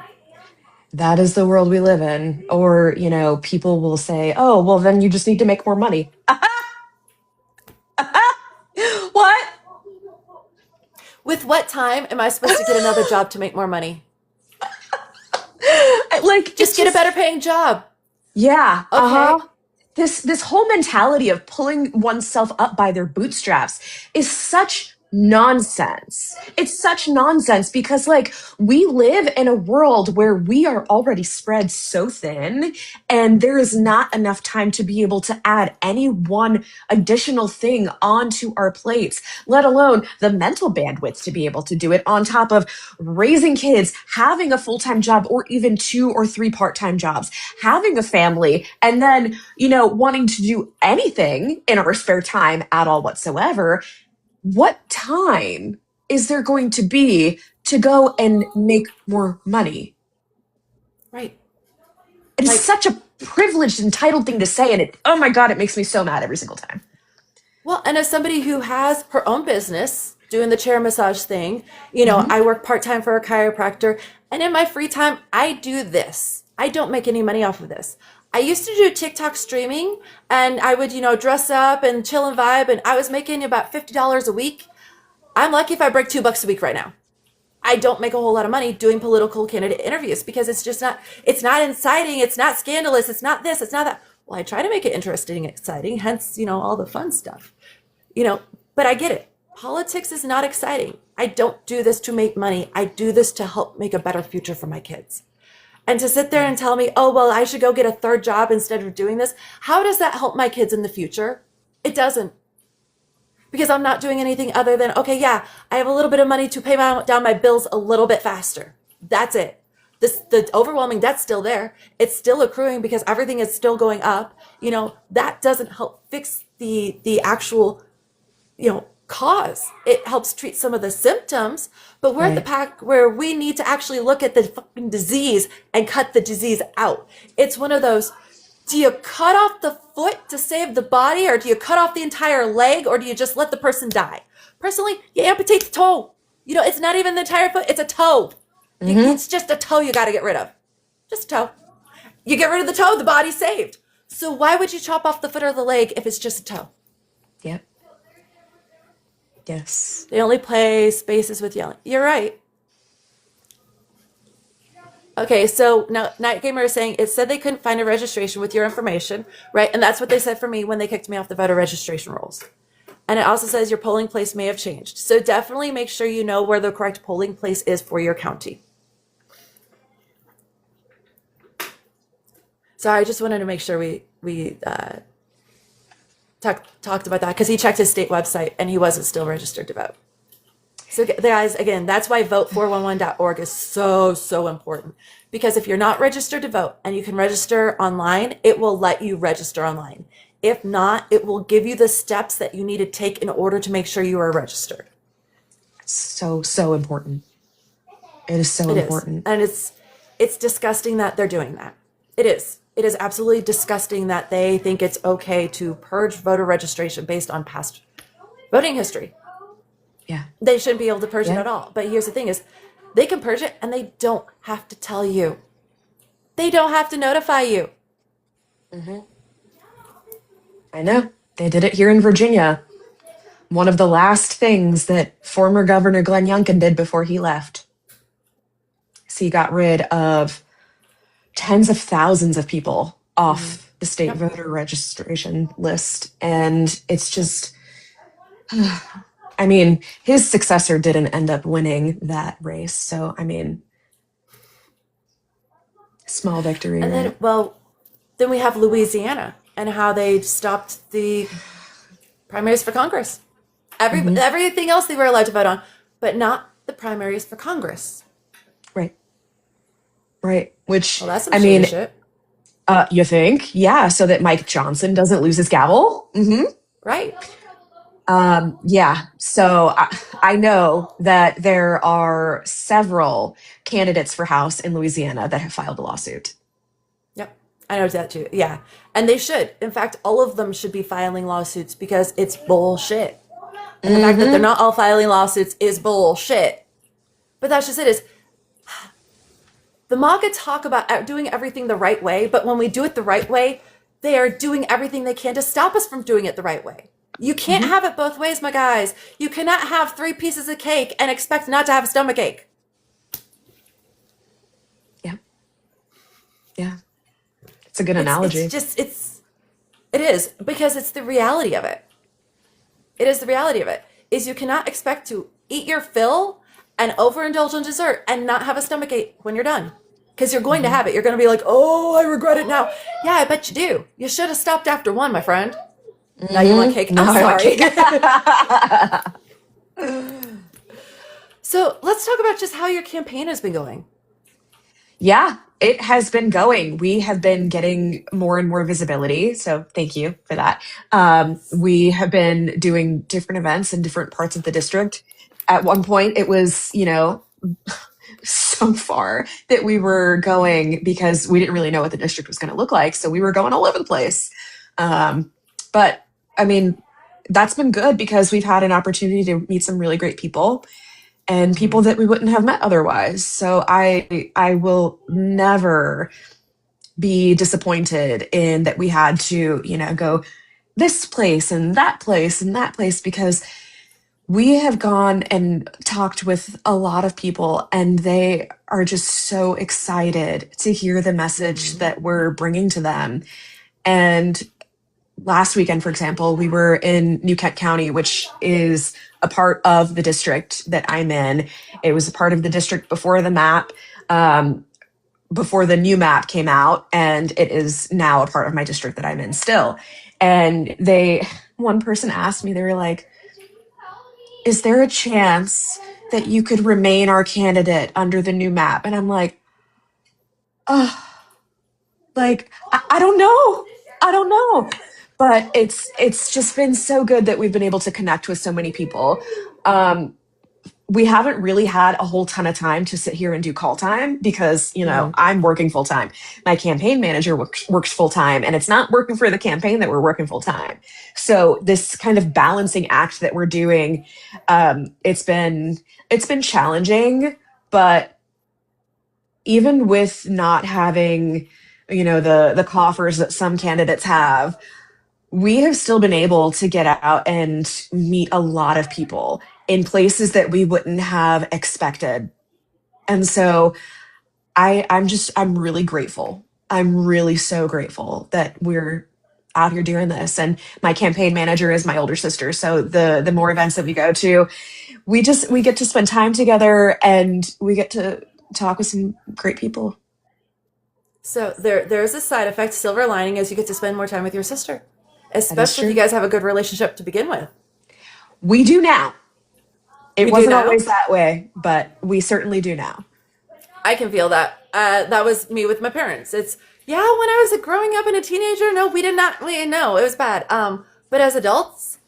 [SPEAKER 2] That is the world we live in. Or, you know, people will say, oh, well, then you just need to make more money. What?
[SPEAKER 1] With what time am I supposed to get another job to make more money?
[SPEAKER 2] Like,
[SPEAKER 1] just get a better paying job.
[SPEAKER 2] Yeah.
[SPEAKER 1] Okay.
[SPEAKER 2] This whole mentality of pulling oneself up by their bootstraps is such nonsense. It's such nonsense because, like, we live in a world where we are already spread so thin and there is not enough time to be able to add any one additional thing onto our plates, let alone the mental bandwidth to be able to do it on top of raising kids, having a full-time job or even 2 or 3 part-time jobs, having a family, and then, you know, wanting to do anything in our spare time at all whatsoever. What time is there going to be to go and make more money?
[SPEAKER 1] Right.
[SPEAKER 2] It's such a privileged, entitled thing to say, and oh my God, it makes me so mad every single time.
[SPEAKER 1] Well, and as somebody who has her own business doing the chair massage thing, you know, I work part-time for a chiropractor, and in my free time, I do this. I don't make any money off of this. I used to do TikTok streaming, and I would, you know, dress up and chill and vibe, and I was making about $50 a week. I'm lucky if I break $2 a week right now. I don't make a whole lot of money doing political candidate interviews because it's not inciting, it's not scandalous, it's not this, it's not that. Well, I try to make it interesting and exciting, hence, you know, all the fun stuff. You know, but I get it. Politics is not exciting. I don't do this to make money. I do this to help make a better future for my kids. And to sit there and tell me, oh, well, I should go get a 3rd job instead of doing this. How does that help my kids in the future? It doesn't. Because I'm not doing anything other than, okay, yeah, I have a little bit of money to pay down my bills a little bit faster. That's it. The overwhelming debt's still there. It's still accruing because everything is still going up. You know, that doesn't help fix the actual, you know, cause. It helps treat some of the symptoms, but we're at the pack where we need to actually look at the fucking disease and cut the disease out. It's one of those, do you cut off the foot to save the body, or do you cut off the entire leg, or do you just let the person die? Personally, you amputate the toe. You know, it's not even the entire foot, it's a toe. It's just a toe you got to get rid of. Just a toe. You get rid of the toe, the body's saved. So why would you chop off the foot or the leg if it's just a toe?
[SPEAKER 2] Yep. Yes.
[SPEAKER 1] They only play spaces with yelling. You're right. Okay, so now Night Gamer is saying it said they couldn't find a registration with your information, right? And that's what they said for me when they kicked me off the voter registration rolls. And it also says your polling place may have changed. So definitely make sure you know where the correct polling place is for your county. So I just wanted to make sure we talked about that because he checked his state website and he wasn't still registered to vote. So guys, again, that's why vote411.org is so important, because if you're not registered to vote and you can register online, it will let you register online. If not, it will give you the steps that you need to take in order to make sure you are registered.
[SPEAKER 2] So important. It is so important.
[SPEAKER 1] And it's disgusting that they're doing that. It is. It is absolutely disgusting that they think it's okay to purge voter registration based on past voting history.
[SPEAKER 2] Yeah.
[SPEAKER 1] They shouldn't be able to purge it at all. But here's the thing is, they can purge it and they don't have to tell you. They don't have to notify you.
[SPEAKER 2] I know. They did it here in Virginia. One of the last things that former Governor Glenn Youngkin did before he left. So he got rid of tens of thousands of people
[SPEAKER 1] Hmm.
[SPEAKER 2] off the state
[SPEAKER 1] Yep.
[SPEAKER 2] voter registration list. And it's just, I mean, his successor didn't end up winning that race. So, I mean, small victory,
[SPEAKER 1] And then,
[SPEAKER 2] right?
[SPEAKER 1] well, then we have Louisiana and how they stopped the primaries for Congress.
[SPEAKER 2] Hmm.
[SPEAKER 1] Everything else they were allowed to vote on, but not the primaries for Congress.
[SPEAKER 2] Right. Right. Which,
[SPEAKER 1] Well, that's some
[SPEAKER 2] I
[SPEAKER 1] shady
[SPEAKER 2] mean,
[SPEAKER 1] shit.
[SPEAKER 2] you think? Yeah. So that Mike Johnson doesn't lose his gavel.
[SPEAKER 1] Right.
[SPEAKER 2] Yeah. So I know that there are several candidates for House in Louisiana that have filed a lawsuit.
[SPEAKER 1] Yep. I know that too. Yeah. And they should. In fact, all of them should be filing lawsuits because it's bullshit. And the fact that they're
[SPEAKER 2] Hmm.
[SPEAKER 1] not all filing lawsuits is bullshit. But that's just it is the MAGA talk about doing everything the right way, but when we do it the right way, they are doing everything they can to stop us from doing it the right way. You can't
[SPEAKER 2] Hmm.
[SPEAKER 1] have it both ways, my guys. You cannot have 3 pieces of cake and expect not to have a stomach ache.
[SPEAKER 2] Yeah. Yeah. It's a good
[SPEAKER 1] It's
[SPEAKER 2] analogy.
[SPEAKER 1] just it is because it's the reality of it. It is the reality of it. Is you cannot expect to eat your fill and overindulge on dessert and not have a stomach ache when you're done. Because you're going to
[SPEAKER 2] Hmm.
[SPEAKER 1] have it. You're going to be like, oh, I regret it now. Yeah, I bet you do. You should have stopped after one, my friend. Now you want
[SPEAKER 2] Hmm.
[SPEAKER 1] cake?
[SPEAKER 2] No,
[SPEAKER 1] I'm
[SPEAKER 2] I want
[SPEAKER 1] sorry.
[SPEAKER 2] cake.
[SPEAKER 1] So let's talk about just how your campaign has been going.
[SPEAKER 2] Yeah, it has been going. We have been getting more and more visibility. So thank you for that. We have been doing different events in different parts of the district. At one point, it was, so far that we were going because we didn't really know what the district was going to look like. So we were going all over the place. Um, but I mean, that's been good because we've had an opportunity to meet some really great people and people
[SPEAKER 1] Mhm.
[SPEAKER 2] that we wouldn't have met otherwise. So I will never be disappointed in that we had to, go this place and that place and that place because we have gone and talked with a lot of people and they are just so excited to hear the message
[SPEAKER 1] Mhm.
[SPEAKER 2] that we're bringing to them. And last weekend, for example, we were in New Kent County, which is a part of the district that I'm in. It was a part of the district before the map, before the new map came out, and it is now a part of my district that I'm in still. And one person asked me, they were like, is there a chance that you could remain our candidate under the new map? And I'm like, oh, like I don't know. I don't know. But it's just been so good that we've been able to connect with so many people. Um, we haven't really had a whole ton of time to sit here and do call time because,
[SPEAKER 1] Mhm.
[SPEAKER 2] I'm working full time. My campaign manager works full time, and it's not working for the campaign that we're working full time. So this kind of balancing act that we're doing, it's been challenging, but even with not having, the coffers that some candidates have, we have still been able to get out and meet a lot of people in places that we wouldn't have expected. And so I'm really grateful. I'm really so grateful that we're out here doing this. And my campaign manager is my older sister. So the more events that we go to, we get to spend time together and we get to talk with some great people.
[SPEAKER 1] So there's a side effect, silver lining, is you get to spend more time with your sister,
[SPEAKER 2] That is
[SPEAKER 1] especially if you
[SPEAKER 2] true.
[SPEAKER 1] guys have a good relationship to begin with.
[SPEAKER 2] We do now. It
[SPEAKER 1] We do
[SPEAKER 2] wasn't
[SPEAKER 1] now.
[SPEAKER 2] always that way, but we certainly do now.
[SPEAKER 1] I can feel that. That was me with my parents. It's yeah. When I was growing up and a teenager, no, we did not. We no, it was bad. But as adults,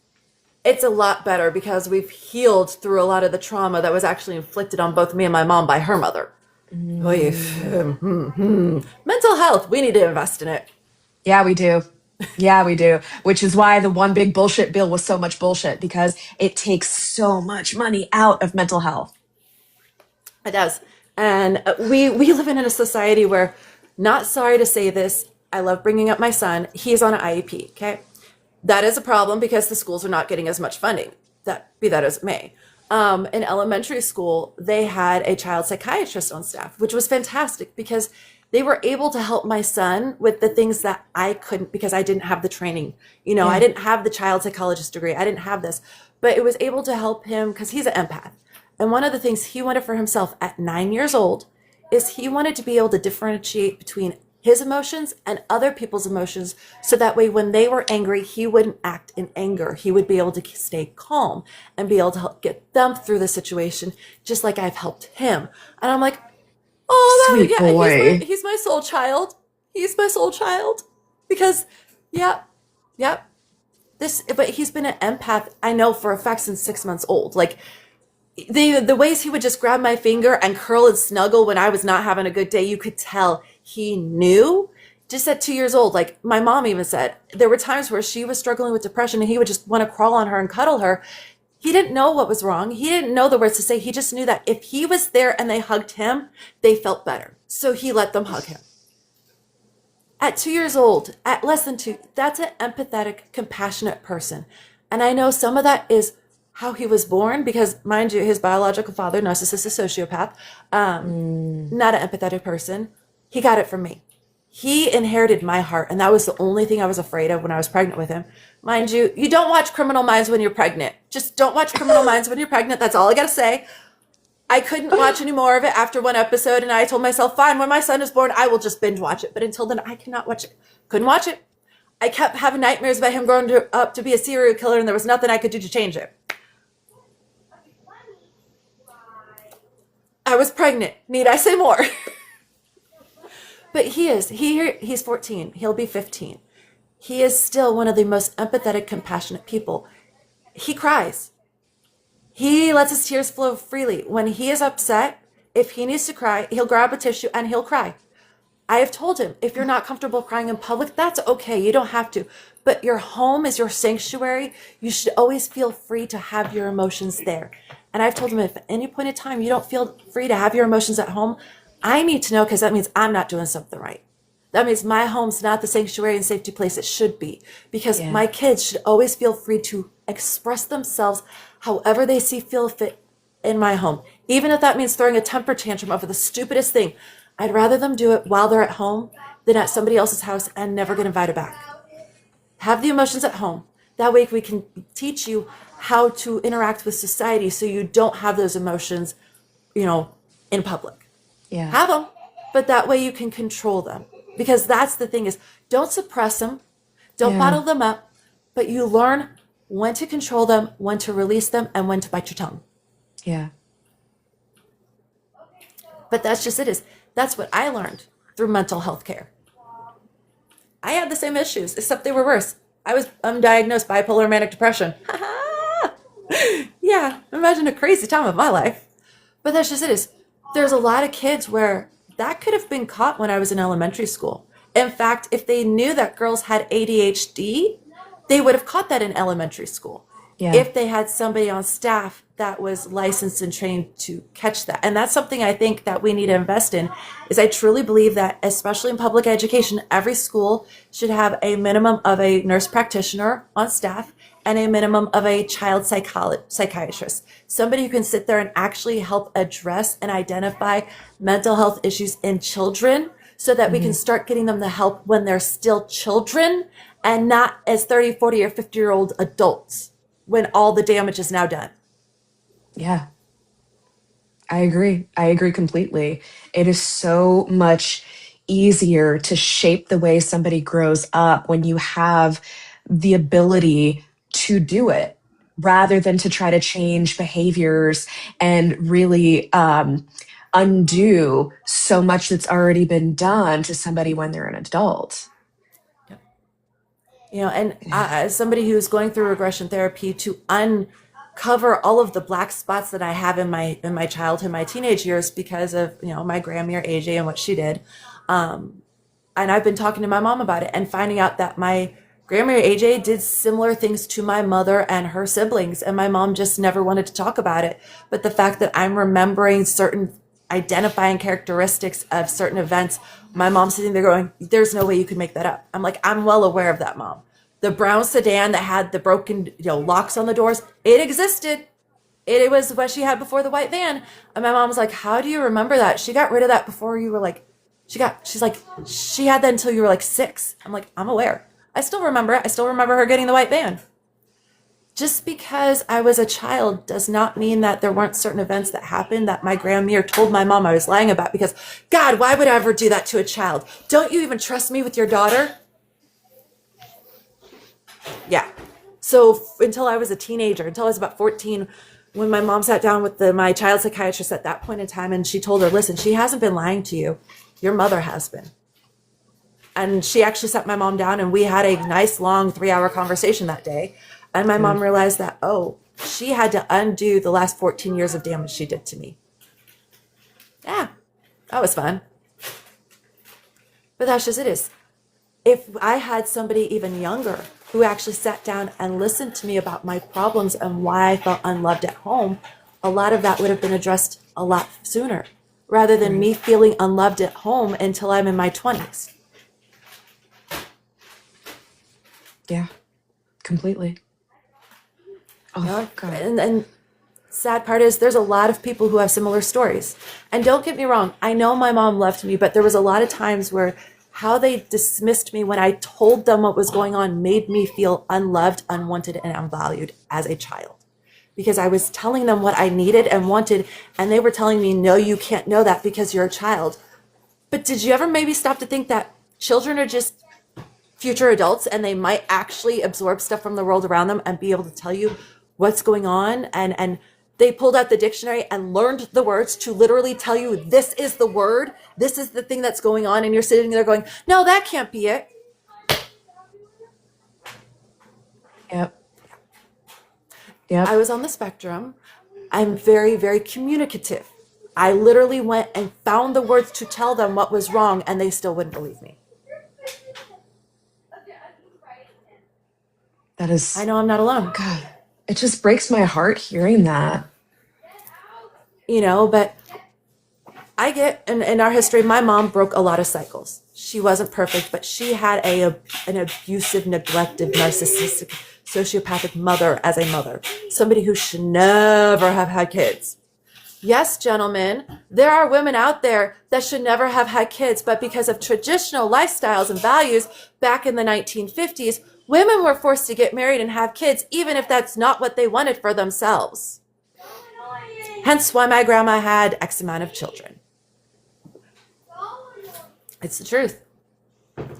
[SPEAKER 1] it's a lot better because we've healed through a lot of the trauma that was actually inflicted on both me and my mom by her mother. Oy,
[SPEAKER 2] Mm.
[SPEAKER 1] mental health. We need to invest in it.
[SPEAKER 2] Yeah, we do. Yeah, we do. Which is why the one big bullshit bill was so much bullshit because it takes so much money out of mental health.
[SPEAKER 1] It does. And we live in a society where, not sorry to say this, I love bringing up my son. He's on an IEP. Okay, that is a problem because the schools are not getting as much funding. That be that as it may. In elementary school, they had a child psychiatrist on staff, which was fantastic because they were able to help my son with the things that I couldn't because I didn't have the training. You know, I didn't have the child psychologist degree. I didn't have this, but it was able to help him because he's an empath. And one of the things he wanted for himself at 9 years old is he wanted to be able to differentiate between his emotions and other people's emotions, so that way when they were angry, he wouldn't act in anger. He would be able to stay calm and be able to help get them through the situation, just like I've helped him. And I'm like, oh,
[SPEAKER 2] Sweet boy.
[SPEAKER 1] he's my soul child. He's my soul child. Because, yep. But he's been an empath, I know for a fact, since 6 months old. Like, the ways he would just grab my finger and curl and snuggle when I was not having a good day, you could tell he knew just at 2 years old. Like my mom even said, there were times where she was struggling with depression and he would just want to crawl on her and cuddle her. He didn't know what was wrong. He didn't know the words to say. He just knew that if he was there and they hugged him, they felt better. So he let them hug him. At 2 years old, at less than two, that's an empathetic, compassionate person. And I know some of that is how he was born, because mind you, his biological father, narcissistic sociopath, not an empathetic person. He got it from me. He inherited my heart, and that was the only thing I was afraid of when I was pregnant with him. Mind you, you don't watch Criminal Minds when you're pregnant. Just don't watch Criminal Minds when you're pregnant. That's all I gotta say. I couldn't watch any more of it after one episode, and I told myself, fine, when my son is born, I will just binge watch it. But until then, I cannot watch it. Couldn't watch it. I kept having nightmares about him growing up to be a serial killer, and there was nothing I could do to change it. I was pregnant. Need I say more? But he's 14. He'll be 15. He is still one of the most empathetic, compassionate people. He cries. He lets his tears flow freely. When he is upset, if he needs to cry, he'll grab a tissue and he'll cry. I have told him, if you're not comfortable crying in public, that's okay. You don't have to. But your home is your sanctuary. You should always feel free to have your emotions there. And I've told him, if at any point in time you don't feel free to have your emotions at home, I need to know, because that means I'm not doing something right. That means my home's not the sanctuary and safety place it should be, because my kids should always feel free to express themselves however they see feel fit in my home. Even if that means throwing a temper tantrum over the stupidest thing, I'd rather them do it while they're at home than at somebody else's house and never get invited back. Have the emotions at home. That way we can teach you how to interact with society so you don't have those emotions, in public.
[SPEAKER 2] Yeah.
[SPEAKER 1] Have them, but that way you can control them. Because that's the thing is, don't suppress them, don't bottle them up, but you learn when to control them, when to release them, and when to bite your tongue.
[SPEAKER 2] Yeah.
[SPEAKER 1] But that's just it. That's what I learned through mental health care. I had the same issues, except they were worse. I was undiagnosed bipolar manic depression. Yeah, imagine a crazy time of my life. But that's just it. There's a lot of kids where that could have been caught when I was in elementary school. In fact, if they knew that girls had ADHD, they would have caught that in elementary school.
[SPEAKER 2] Yeah.
[SPEAKER 1] If they had somebody on staff that was licensed and trained to catch that. And that's something I think that we need to invest in, is I truly believe that, especially in public education, every school should have a minimum of a nurse practitioner on staff and a minimum of a child psychiatrist. Somebody who can sit there and actually help address and identify mental health issues in children, so that we can start getting them the help when they're still children and not as 30, 40, or 50-year-old adults when all the damage is now done.
[SPEAKER 2] Yeah. I agree. I agree completely. It is so much easier to shape the way somebody grows up when you have the ability to do it, rather than to try to change behaviors and really undo so much that's already been done to somebody when they're an adult.
[SPEAKER 1] And as somebody who's going through regression therapy, to uncover all of the black spots that I have in my childhood, my teenage years, because of my grandmother AJ and what she did, and I've been talking to my mom about it and finding out that my grandmother AJ did similar things to my mother and her siblings, and my mom just never wanted to talk about it. But the fact that I'm remembering certain identifying characteristics of certain events, my mom's sitting there going, there's no way you could make that up. I'm like, I'm well aware of that, Mom. The brown sedan that had the broken locks on the doors, it existed. It was what she had before the white van. And my mom was like, how do you remember that? She got rid of that before you were like She's like, she had that until you were like 6. I'm like, I'm aware. I still remember it. I still remember her getting the white van. Just because I was a child does not mean that there weren't certain events that happened that my grandmere told my mom I was lying about, because, God, why would I ever do that to a child? Don't you even trust me with your daughter? Yeah. So until I was a teenager, until I was about 14, when my mom sat down with my child psychiatrist at that point in time, and she told her, listen, she hasn't been lying to you. Your mother has been. And she actually sat my mom down, and we had a nice long 3-hour conversation that day. And my mom realized that, oh, she had to undo the last 14 years of damage she did to me. Yeah, that was fun. But that's just it. If I had somebody even younger who actually sat down and listened to me about my problems and why I felt unloved at home, a lot of that would have been addressed a lot sooner, rather than me feeling unloved at home until I'm in my 20s.
[SPEAKER 2] Yeah, completely. Oh, God.
[SPEAKER 1] And sad part is there's a lot of people who have similar stories. And don't get me wrong, I know my mom loved me, but there was a lot of times where how they dismissed me when I told them what was going on made me feel unloved, unwanted, and unvalued as a child. Because I was telling them what I needed and wanted, and they were telling me, no, you can't know that because you're a child. But did you ever maybe stop to think that children are just future adults, and they might actually absorb stuff from the world around them and be able to tell you what's going on? And they pulled out the dictionary and learned the words to literally tell you, this is the word, this is the thing that's going on, and you're sitting there going, no, that can't be it.
[SPEAKER 2] Yep. Yep.
[SPEAKER 1] I was on the spectrum. I'm very, very communicative. I literally went and found the words to tell them what was wrong, and they still wouldn't believe me.
[SPEAKER 2] That is,
[SPEAKER 1] I know I'm not alone.
[SPEAKER 2] God, it just breaks my heart hearing that.
[SPEAKER 1] You know, but I get, in our history, my mom broke a lot of cycles. She wasn't perfect, but she had an abusive, neglected, narcissistic, sociopathic mother as a mother. Somebody who should never have had kids. Yes, gentlemen, there are women out there that should never have had kids, but because of traditional lifestyles and values back in the 1950s, women were forced to get married and have kids, even if that's not what they wanted for themselves. Hence why my grandma had X amount of children. It's the truth.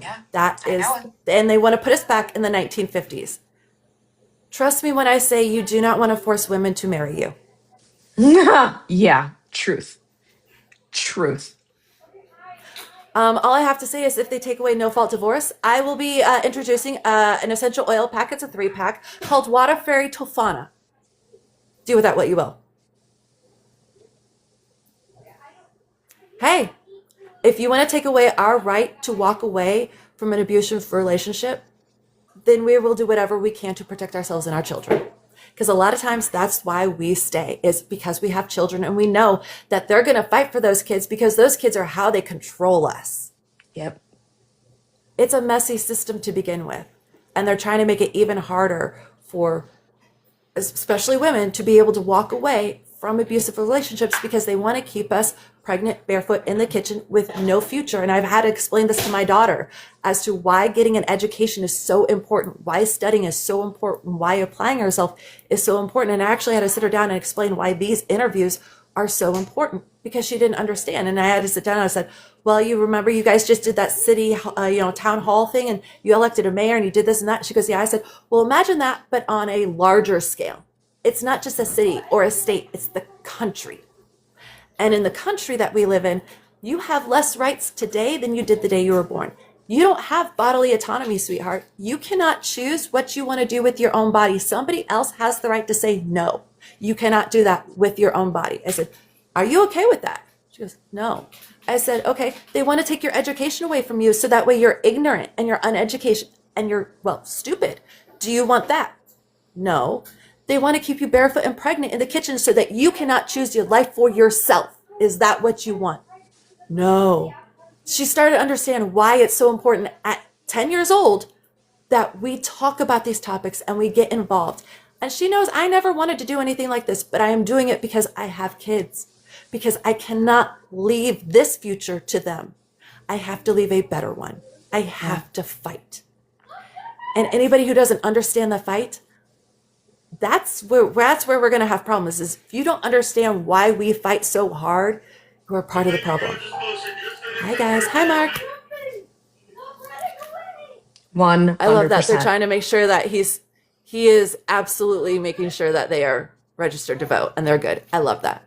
[SPEAKER 2] Yeah.
[SPEAKER 1] That is, and they want to put us back in the 1950s. Trust me when I say you do not want to force women to marry you.
[SPEAKER 2] Yeah, truth. Truth.
[SPEAKER 1] All I have to say is if they take away no-fault divorce, I will be introducing an essential oil pack. It's a 3-pack called Water Fairy Tofana. Do with that what you will. Hey, if you want to take away our right to walk away from an abusive relationship, then we will do whatever we can to protect ourselves and our children. Because a lot of times that's why we stay, is because we have children and we know that they're going to fight for those kids because those kids are how they control us.
[SPEAKER 2] Yep.
[SPEAKER 1] It's a messy system to begin with. And they're trying to make it even harder for especially women to be able to walk away from abusive relationships because they want to keep us pregnant, barefoot in the kitchen with no future. And I've had to explain this to my daughter as to why getting an education is so important, why studying is so important, why applying herself is so important. And I actually had to sit her down and explain why these interviews are so important because she didn't understand. And I had to sit down and I said, well, you remember you guys just did that city, town hall thing and you elected a mayor and you did this and that. She goes, yeah. I said, well, imagine that, but on a larger scale. It's not just a city or a state, it's the country. And in the country that we live in, you have less rights today than you did the day you were born. You don't have bodily autonomy, sweetheart. You cannot choose what you want to do with your own body. Somebody else has the right to say no. You cannot do that with your own body. I said, are you okay with that? She goes, no. I said, okay, they want to take your education away from you so that way you're ignorant and you're uneducated and you're, stupid. Do you want that? No. They want to keep you barefoot and pregnant in the kitchen so that you cannot choose your life for yourself. Is that what you want? No. She started to understand why it's so important at 10 years old that we talk about these topics and we get involved. And she knows I never wanted to do anything like this, but I am doing it because I have kids, because I cannot leave this future to them. I have to leave a better one. I have to fight. And anybody who doesn't understand the fight, that's where we're going to have problems. Is if you don't understand why we fight so hard, you are part of the problem. Hi guys. Hi Mark.
[SPEAKER 2] 100%.
[SPEAKER 1] I love that they're trying to make sure that he is absolutely making sure that they are registered to vote and they're good. I love that.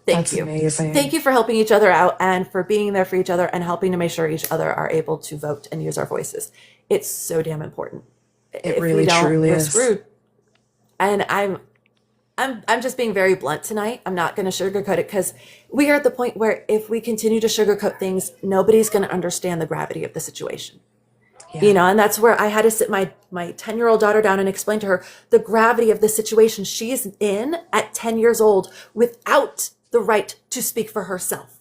[SPEAKER 1] Thank you.
[SPEAKER 2] Amazing.
[SPEAKER 1] Thank you for helping each other out and for being there for each other and helping to make sure each other are able to vote and use our voices. It's so damn important.
[SPEAKER 2] It really truly
[SPEAKER 1] we're
[SPEAKER 2] is.
[SPEAKER 1] Screwed. And I'm just being very blunt tonight. I'm not going to sugarcoat it because we are at the point where if we continue to sugarcoat things, nobody's going to understand the gravity of the situation. Yeah. And that's where I had to sit my 10-year-old daughter down and explain to her the gravity of the situation she's in at 10 years old without the right to speak for herself.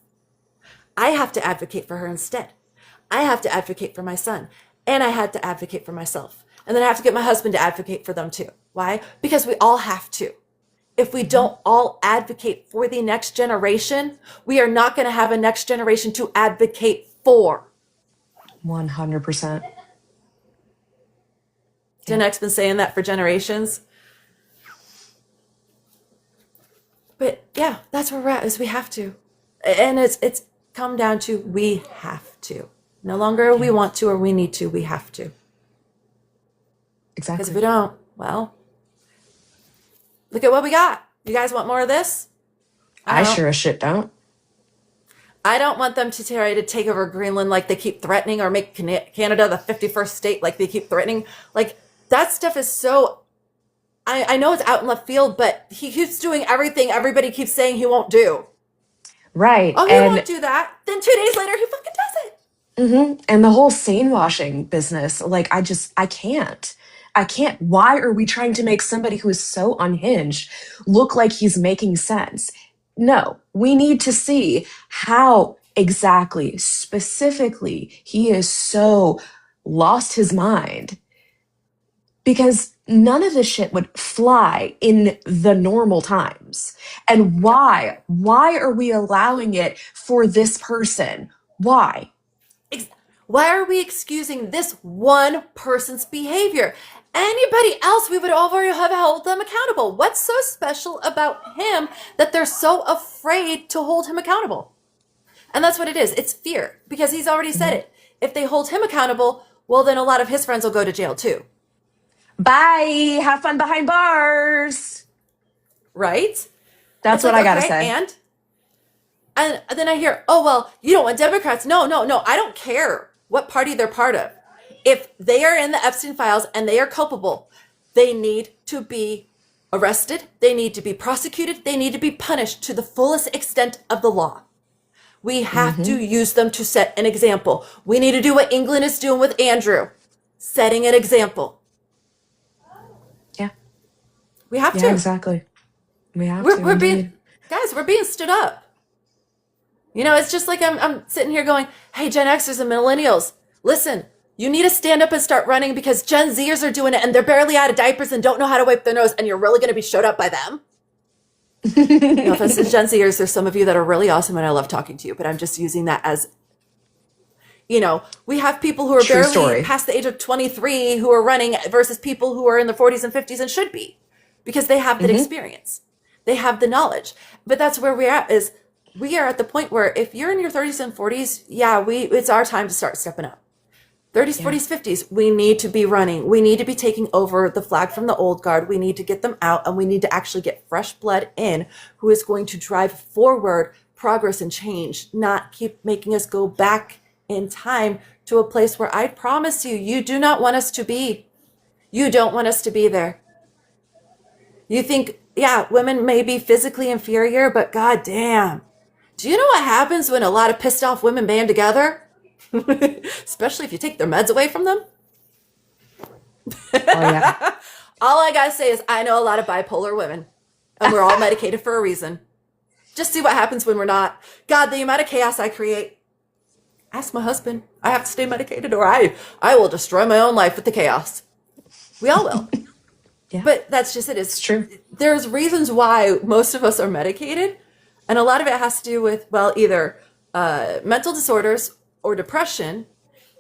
[SPEAKER 1] I have to advocate for her instead. I have to advocate for my son. And I had to advocate for myself. And then I have to get my husband to advocate for them too. Why? Because we all have to. If we don't all advocate for the next generation, we are not going to have a next generation to advocate for.
[SPEAKER 2] 100%.
[SPEAKER 1] Gen X been saying that for generations. But yeah, that's where we're at, is we have to. And it's come down to we have to. No longer we want to or we need to, we have to.
[SPEAKER 2] Exactly.
[SPEAKER 1] Because if we don't, well, look at what we got. You guys want more of this?
[SPEAKER 2] I sure as shit don't.
[SPEAKER 1] I don't want them to try to take over Greenland like they keep threatening, or make Canada the 51st state like they keep threatening. Like, that stuff is so, I know it's out in left field, but he keeps doing everything everybody keeps saying he won't do.
[SPEAKER 2] Right.
[SPEAKER 1] Oh, he won't do that. Then 2 days later, he fucking does it.
[SPEAKER 2] Mm-hmm. And the whole scene washing business, like, I can't. Why are we trying to make somebody who is so unhinged look like he's making sense? No, we need to see how exactly, specifically, he is so lost his mind. Because none of this shit would fly in the normal times. And why? Why are we allowing it for this person? Why?
[SPEAKER 1] Why are we excusing this one person's behavior? Anybody else, we would already have held them accountable. What's so special about him that they're so afraid to hold him accountable? And that's what it is. It's fear, because he's already said it. If they hold him accountable, well, then a lot of his friends will go to jail too.
[SPEAKER 2] Bye. Have fun behind bars.
[SPEAKER 1] Right?
[SPEAKER 2] That's what I gotta say.
[SPEAKER 1] And then I hear, oh, well, you don't want Democrats. No. I don't care what party they're part of. If they are in the Epstein files and they are culpable, they need to be arrested. They need to be prosecuted. They need to be punished to the fullest extent of the law. We have to use them to set an example. We need to do what England is doing with Andrew, setting an example.
[SPEAKER 2] Yeah.
[SPEAKER 1] We have to.
[SPEAKER 2] Yeah, exactly.
[SPEAKER 1] We're being stood up. It's just like I'm sitting here going, hey, Gen Xers and millennials, listen, you need to stand up and start running, because Gen Zers are doing it and they're barely out of diapers and don't know how to wipe their nose, and you're really going to be showed up by them. No offense to Gen Zers, there's some of you that are really awesome and I love talking to you, but I'm just using that as, we have people who are barely past the age of 23 who are running versus people who are in the 40s and 50s and should be, because they have that experience. They have the knowledge. But that's where we're at, is we are at the point where if you're in your 30s and 40s, it's our time to start stepping up. 30s, 40s, 50s, we need to be running. We need to be taking over the flag from the old guard. We need to get them out, and we need to actually get fresh blood in who is going to drive forward progress and change, not keep making us go back in time to a place where I promise you do not want us to be. You don't want us to be there. You think, women may be physically inferior, but goddamn. Do you know what happens when a lot of pissed off women band together? Especially if you take their meds away from them.
[SPEAKER 2] Oh, yeah.
[SPEAKER 1] All I gotta say is I know a lot of bipolar women, and we're all medicated for a reason. Just see what happens when we're not. God, the amount of chaos I create. Ask my husband. I have to stay medicated, or I will destroy my own life with the chaos. We all will. Yeah. But that's just it. It's
[SPEAKER 2] true.
[SPEAKER 1] There's reasons why most of us are medicated, and a lot of it has to do with, either mental disorders or depression,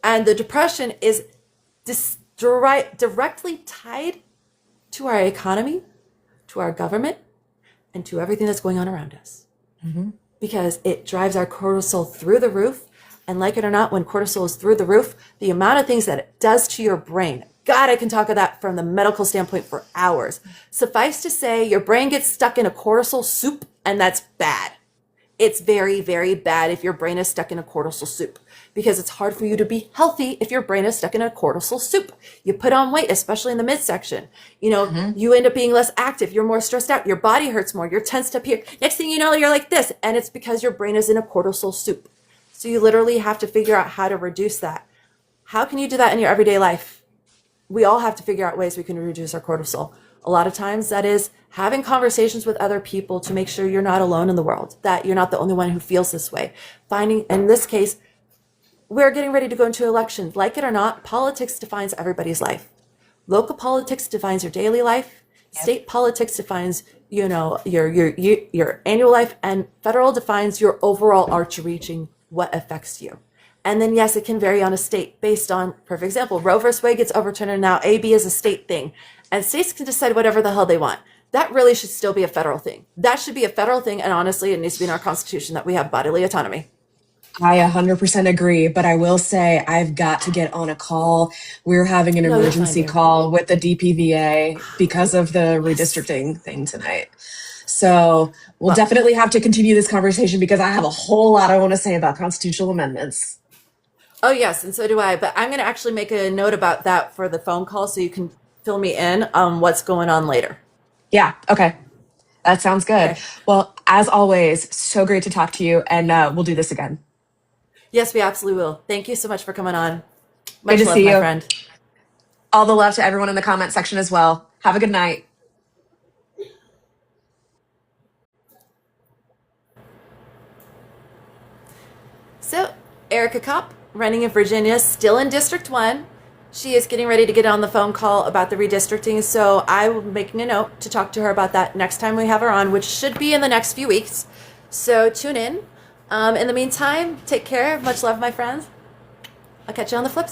[SPEAKER 1] and the depression is directly tied to our economy, to our government, and to everything that's going on around us. Because it drives our cortisol through the roof. And like it or not, when cortisol is through the roof, the amount of things that it does to your brain, God, I can talk of that from the medical standpoint for hours. Suffice to say, your brain gets stuck in a cortisol soup, and that's bad. It's very, very bad if your brain is stuck in a cortisol soup, because it's hard for you to be healthy if your brain is stuck in a cortisol soup. You put on weight, especially in the midsection. You end up being less active. You're more stressed out. Your body hurts more. You're tensed up here. Next thing you know, you're like this, and it's because your brain is in a cortisol soup. So you literally have to figure out how to reduce that. How can you do that in your everyday life? We all have to figure out ways we can reduce our cortisol. A lot of times that is having conversations with other people to make sure you're not alone in the world, that you're not the only one who feels this way. In this case, we're getting ready to go into elections. Like it or not, politics defines everybody's life. Local politics defines your daily life. State politics defines, your annual life, and federal defines your overall arch-reaching, what affects you. And then, yes, it can vary on a state based on, perfect example, Roe versus Wade gets overturned, and now AB is a state thing. And states can decide whatever the hell they want. That really should still be a federal thing. That should be a federal thing, and honestly, it needs to be in our Constitution that we have bodily autonomy.
[SPEAKER 2] I 100% agree, but I will say I've got to get on a call. We're having an emergency call with the DPVA because of the redistricting thing tonight. So we'll definitely have to continue this conversation because I have a whole lot I want to say about constitutional amendments.
[SPEAKER 1] Oh, yes, and so do I. But I'm going to actually make a note about that for the phone call so you can fill me in on what's going on later.
[SPEAKER 2] Yeah, okay. That sounds good. Okay. Well, as always, so great to talk to you, and we'll do this again.
[SPEAKER 1] Yes, we absolutely will. Thank you so much for coming on.
[SPEAKER 2] Much love, my
[SPEAKER 1] friend.
[SPEAKER 2] All the love to everyone in the comment section as well. Have a good night.
[SPEAKER 1] So, Ericka Kopp, running in Virginia, still in District 1. She is getting ready to get on the phone call about the redistricting, so I will make a note to talk to her about that next time we have her on, which should be in the next few weeks. So tune in. In the meantime, take care. Much love, my friends. I'll catch you on the flip side.